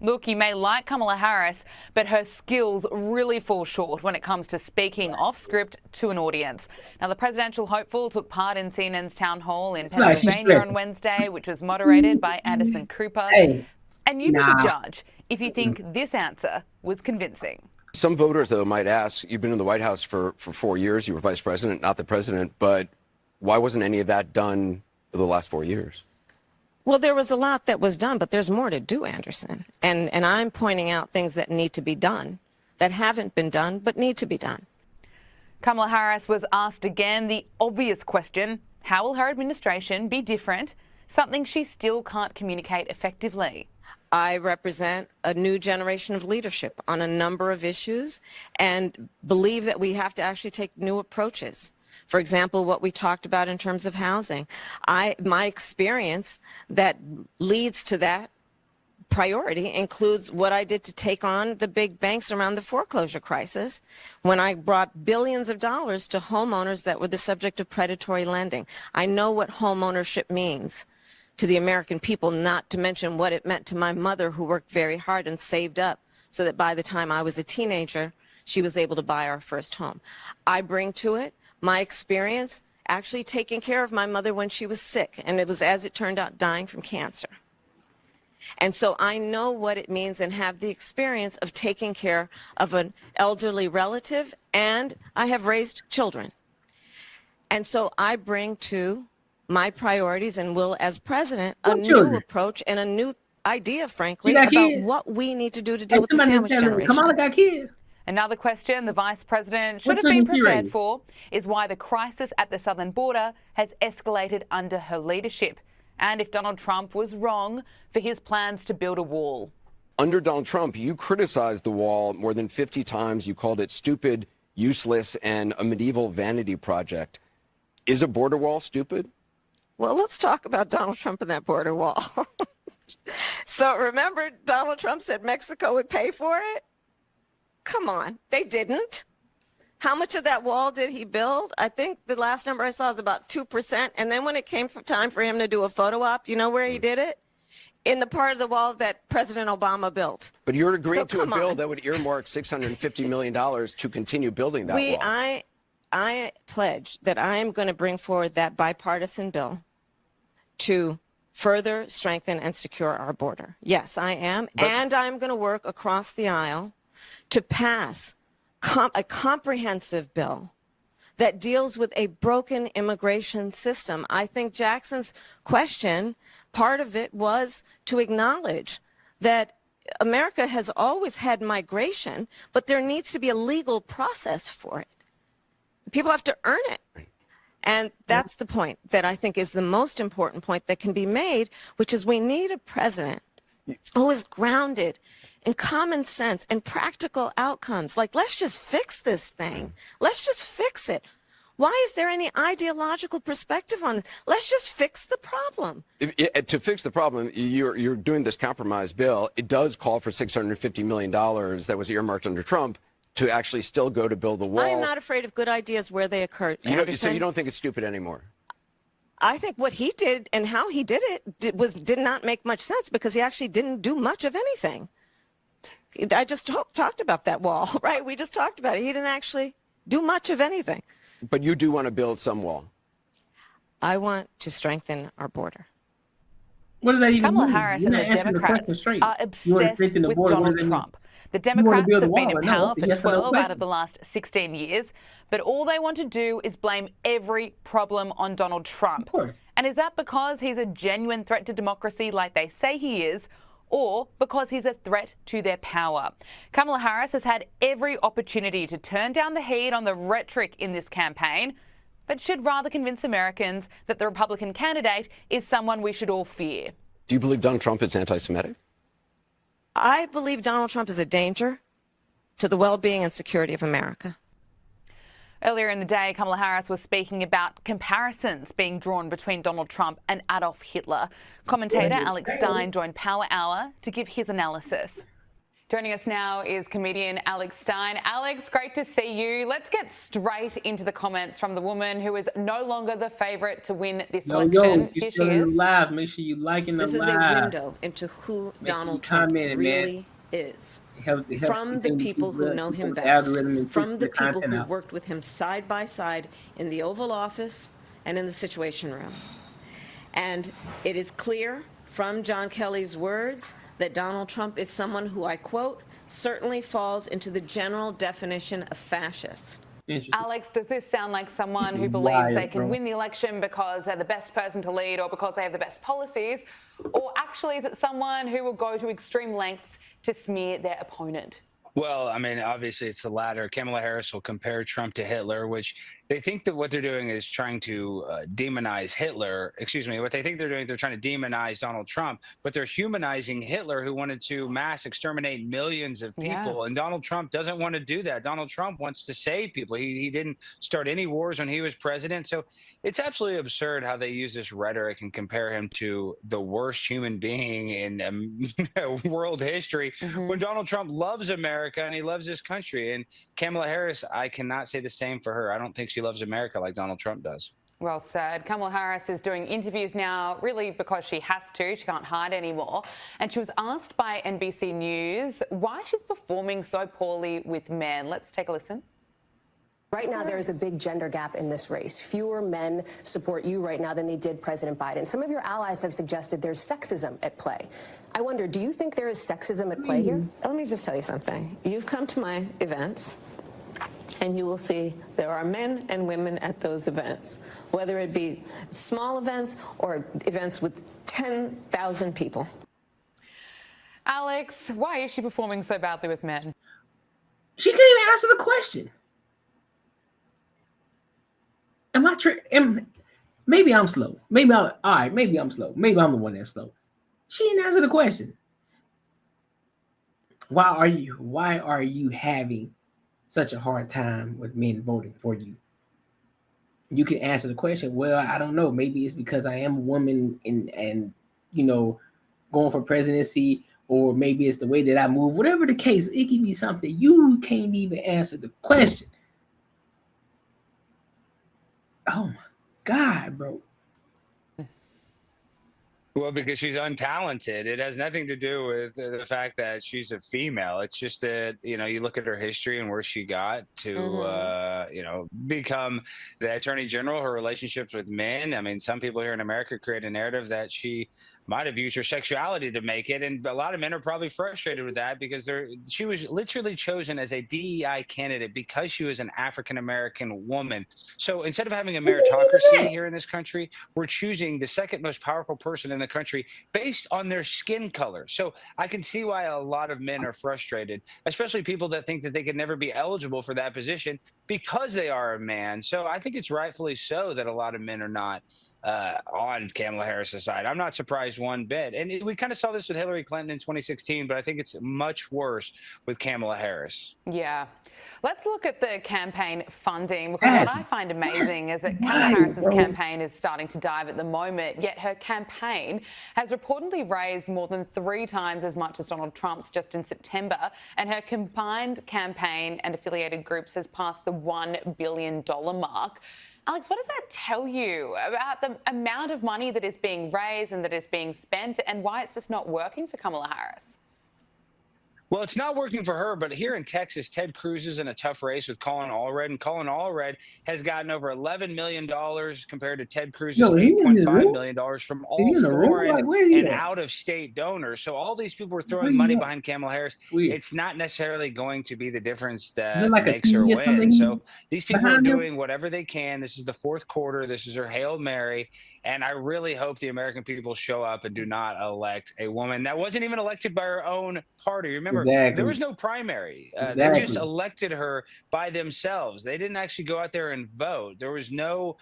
Look, you may like Kamala Harris, but her skills really fall short when it comes to speaking off script to an audience. Now, the presidential hopeful took part in CNN's town hall in Pennsylvania on Wednesday, which was moderated by Anderson Cooper. And you be the judge if you think this answer was convincing. Some voters, though, might ask, you've been in the White House for 4 years, you were vice president, not the president, but why wasn't any of that done for the last 4 years? Well, there was a lot that was done, but there's more to do, Anderson. And I'm pointing out things that need to be done, that haven't been done, but need to be done. Kamala Harris was asked again the obvious question, how will her administration be different? Something she still can't communicate effectively. I represent a new generation of leadership on a number of issues and believe that we have to actually take new approaches. For example, what we talked about in terms of housing. My experience that leads to that priority includes what I did to take on the big banks around the foreclosure crisis when I brought billions of dollars to homeowners that were the subject of predatory lending. I know what home ownership means to the American people, not to mention what it meant to my mother, who worked very hard and saved up so that by the time I was a teenager, she was able to buy our first home. I bring to it my experience actually taking care of my mother when she was sick, and it was, as it turned out, dying from cancer. And so I know what it means and have the experience of taking care of an elderly relative, and I have raised children. And so I bring to my priorities and will, as president, a new approach and a new idea, frankly, about what we need to do to deal with the sandwich generation. Kamala got kids. Another question the vice president should have been prepared for is why the crisis at the southern border has escalated under her leadership, and if Donald Trump was wrong for his plans to build a wall. Under Donald Trump, you criticized the wall more than 50 times. You called it stupid, useless, and a medieval vanity project. Is a border wall stupid? Well, let's talk about Donald Trump and that border wall. So remember, Donald Trump said Mexico would pay for it? Come on, they didn't. How much of that wall did he build? I think the last number I saw was about 2%. And then when it came time for him to do a photo op, you know where he did it? In the part of the wall that President Obama built. But you're agreeing to a bill that would earmark $650 million to continue building that wall. I pledge that I am going to bring forward that bipartisan bill to further strengthen and secure our border. Yes, I am. And I'm going to work across the aisle to pass a comprehensive bill that deals with a broken immigration system. I think Jackson's question, part of it was to acknowledge that America has always had migration, but there needs to be a legal process for it. People have to earn it. And that's the point that I think is the most important point that can be made, which is we need a president who is grounded in common sense and practical outcomes. Like, let's just fix this thing. Let's just fix it. Why is there any ideological perspective on it? Let's just fix the problem. To fix the problem, you're doing this compromise bill. It does call for $650 million that was earmarked under Trump to actually still go to build the wall. I'm not afraid of good ideas where they occur. So you don't think it's stupid anymore? I think what he did and how he did it did not make much sense, because he actually didn't do much of anything. I just talked about that wall, right? We just talked about it. He didn't actually do much of anything. But you do want to build some wall. I want to strengthen our border. What does that even Kamala mean? Harris You're and the not answering Democrats question straight. are You wanna obsessed strengthen the with border, what Donald does that mean? Trump. The You wanna Democrats build a have been wall, in or no? power It's a for yes or no 12 out question. of the last 16 years, but all they want to do is blame every problem on Donald Trump. Of course. And is that because he's a genuine threat to democracy like they say he is, or because he's a threat to their power? Kamala Harris has had every opportunity to turn down the heat on the rhetoric in this campaign, but should rather convince Americans that the Republican candidate is someone we should all fear. Do you believe Donald Trump is anti-Semitic? I believe Donald Trump is a danger to the well-being and security of America. Earlier in the day, Kamala Harris was speaking about comparisons being drawn between Donald Trump and Adolf Hitler. Commentator Alex Stein joined Power Hour to give his analysis. Joining us now is comedian Alex Stein. Alex, great to see you. Let's get straight into the comments from the woman who is no longer the favourite to win this election. You're Here still she in the is. live. Make sure you like the This live. is a window into who Donald Trump really is. From the people who know him best, from the people who worked with him side by side in the Oval Office and in the Situation Room. And it is clear from John Kelly's words that Donald Trump is someone who, I quote, certainly falls into the general definition of fascist. Alex, does this sound like someone who believes they can win the election because they're the best person to lead or because they have the best policies? Or actually, is it someone who will go to extreme lengths to smear their opponent? Well, I mean, obviously it's the latter. Kamala Harris will compare Trump to Hitler, which they think that what they're doing is trying to demonize Hitler. Excuse me. What they think they're doing, they're trying to demonize Donald Trump, but they're humanizing Hitler, who wanted to mass exterminate millions of people. Yeah. And Donald Trump doesn't want to do that. Donald Trump wants to save people. He didn't start any wars when he was president. So it's absolutely absurd how they use this rhetoric and compare him to the worst human being in world history, when Donald Trump loves America and he loves this country. And Kamala Harris, I cannot say the same for her. I don't think she loves America like Donald Trump does. Well said. Kamala Harris is doing interviews now really because she has to. She can't hide anymore. And she was asked by NBC News why she's performing so poorly with men. Let's take a listen. Right now, there is a big gender gap in this race. Fewer men support you right now than they did President Biden. Some of your allies have suggested there's sexism at play. I wonder, do you think there is sexism at play here? Let me just tell you something. You've come to my events, and you will see there are men and women at those events, whether it be small events or events with 10,000 people. Alex, why is she performing so badly with men? She couldn't even answer the question. Maybe I'm slow. Maybe I'm slow. Maybe I'm the one that's slow. She didn't answer the question. Why are you having such a hard time with men voting for you? You can answer the question, well, I don't know. Maybe it's because I am a woman and you know, going for presidency, or maybe it's the way that I move. Whatever the case, it can be something. You can't even answer the question. Oh my God, bro. Well, because she's untalented. It has nothing to do with the fact that she's a female. It's just that, you know, you look at her history and where she got to, you know, become the attorney general, her relationships with men. I mean, some people here in America create a narrative that she might have used her sexuality to make it. And a lot of men are probably frustrated with that because she was literally chosen as a DEI candidate because she was an African-American woman. So instead of having a meritocracy here in this country, we're choosing the second most powerful person in the country based on their skin color. So I can see why a lot of men are frustrated, especially people that think that they could never be eligible for that position because they are a man. So I think it's rightfully so that a lot of men are not on Kamala Harris's side. I'm not surprised one bit. And we kind of saw this with Hillary Clinton in 2016, but I think it's much worse with Kamala Harris. Yeah. Let's look at the campaign funding, because what I find amazing is that Kamala Harris's campaign is starting to dive at the moment, yet her campaign has reportedly raised more than 3 times as much as Donald Trump's just in September, and her combined campaign and affiliated groups has passed the $1 billion mark. Alex, what does that tell you about the amount of money that is being raised and that is being spent, and why it's just not working for Kamala Harris? Well, it's not working for her, but here in Texas, Ted Cruz is in a tough race with Colin Allred, and Colin Allred has gotten over $11 million compared to Ted Cruz's $8.5 million from all foreign and out-of-state donors. So all these people are throwing money behind Kamala Harris. It's not necessarily going to be the difference that makes her win. So these people are doing whatever they can. This is the 4th quarter. This is her Hail Mary. And I really hope the American people show up and do not elect a woman that wasn't even elected by her own party. Remember, there was no primary. They just elected her by themselves. They didn't actually go out there and vote. There was no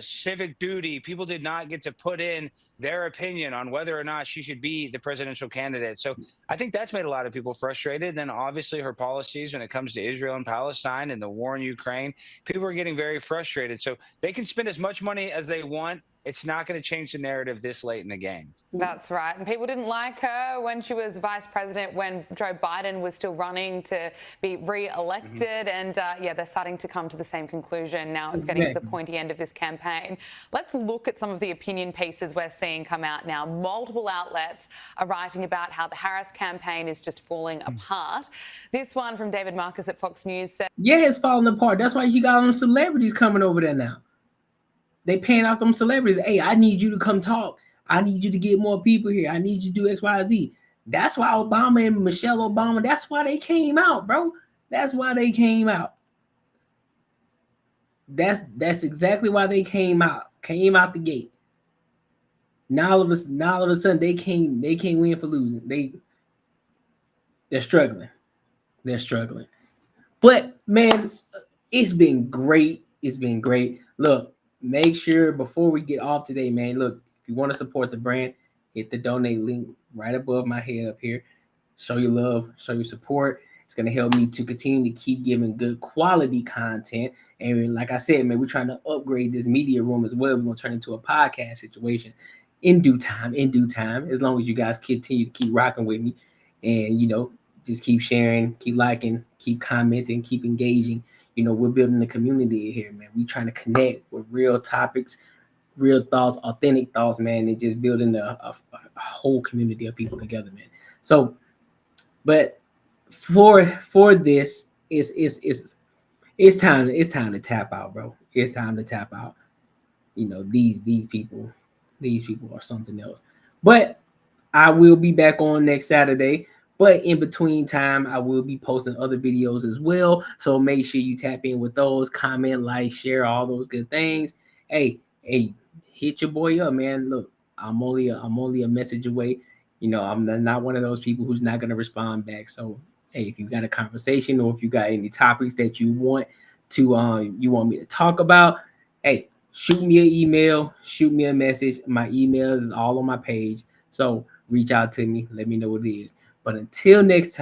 civic duty. People did not get to put in their opinion on whether or not she should be the presidential candidate. So I think that's made a lot of people frustrated. Then obviously her policies when it comes to Israel and Palestine and the war in Ukraine, people are getting very frustrated. So they can spend as much money as they want. It's not going to change the narrative this late in the game. That's right. And people didn't like her when she was vice president, when Joe Biden was still running to be re-elected. And yeah, they're starting to come to the same conclusion. Now it's getting to the pointy end of this campaign. Let's look at some of the opinion pieces we're seeing come out now. Multiple outlets are writing about how the Harris campaign is just falling apart. This one from David Marcus at Fox News said, yeah, it's falling apart. That's why you got all them celebrities coming over there now. They paying out them celebrities. Hey, I need you to come talk. I need you to get more people here. I need you to do X, Y, Z. That's why Obama and Michelle Obama, that's why they came out, bro. That's why they came out. That's exactly why they came out. Came out the gate. Now all of a sudden they can't win for losing. They're struggling. They're struggling. But man, it's been great. It's been great. Look, make sure before we get off today, man, look, if you want to support the brand, hit the donate link right above my head up here. Show your love, show your support. It's going to help me to continue to keep giving good quality content. And like I said, man, we're trying to upgrade this media room as well. We're going to turn into a podcast situation in due time, as long as you guys continue to keep rocking with me and, you know, just keep sharing, keep liking, keep commenting, keep engaging. You know, we're building a community here, man. We're trying to connect with real topics, real thoughts, authentic thoughts, man, and just building a whole community of people together, man. So, but for this, it's time to tap out, bro. It's time to tap out. You know, these people are something else. But I will be back on next Saturday. But in between time, I will be posting other videos as well. So make sure you tap in with those, comment, like, share, all those good things. Hey, hit your boy up, man. Look, I'm only a message away. You know, I'm not one of those people who's not gonna respond back. So hey, if you got a conversation or if you got any topics that you want me to talk about, hey, shoot me an email, shoot me a message. My email is all on my page. So reach out to me, let me know what it is. But until next time.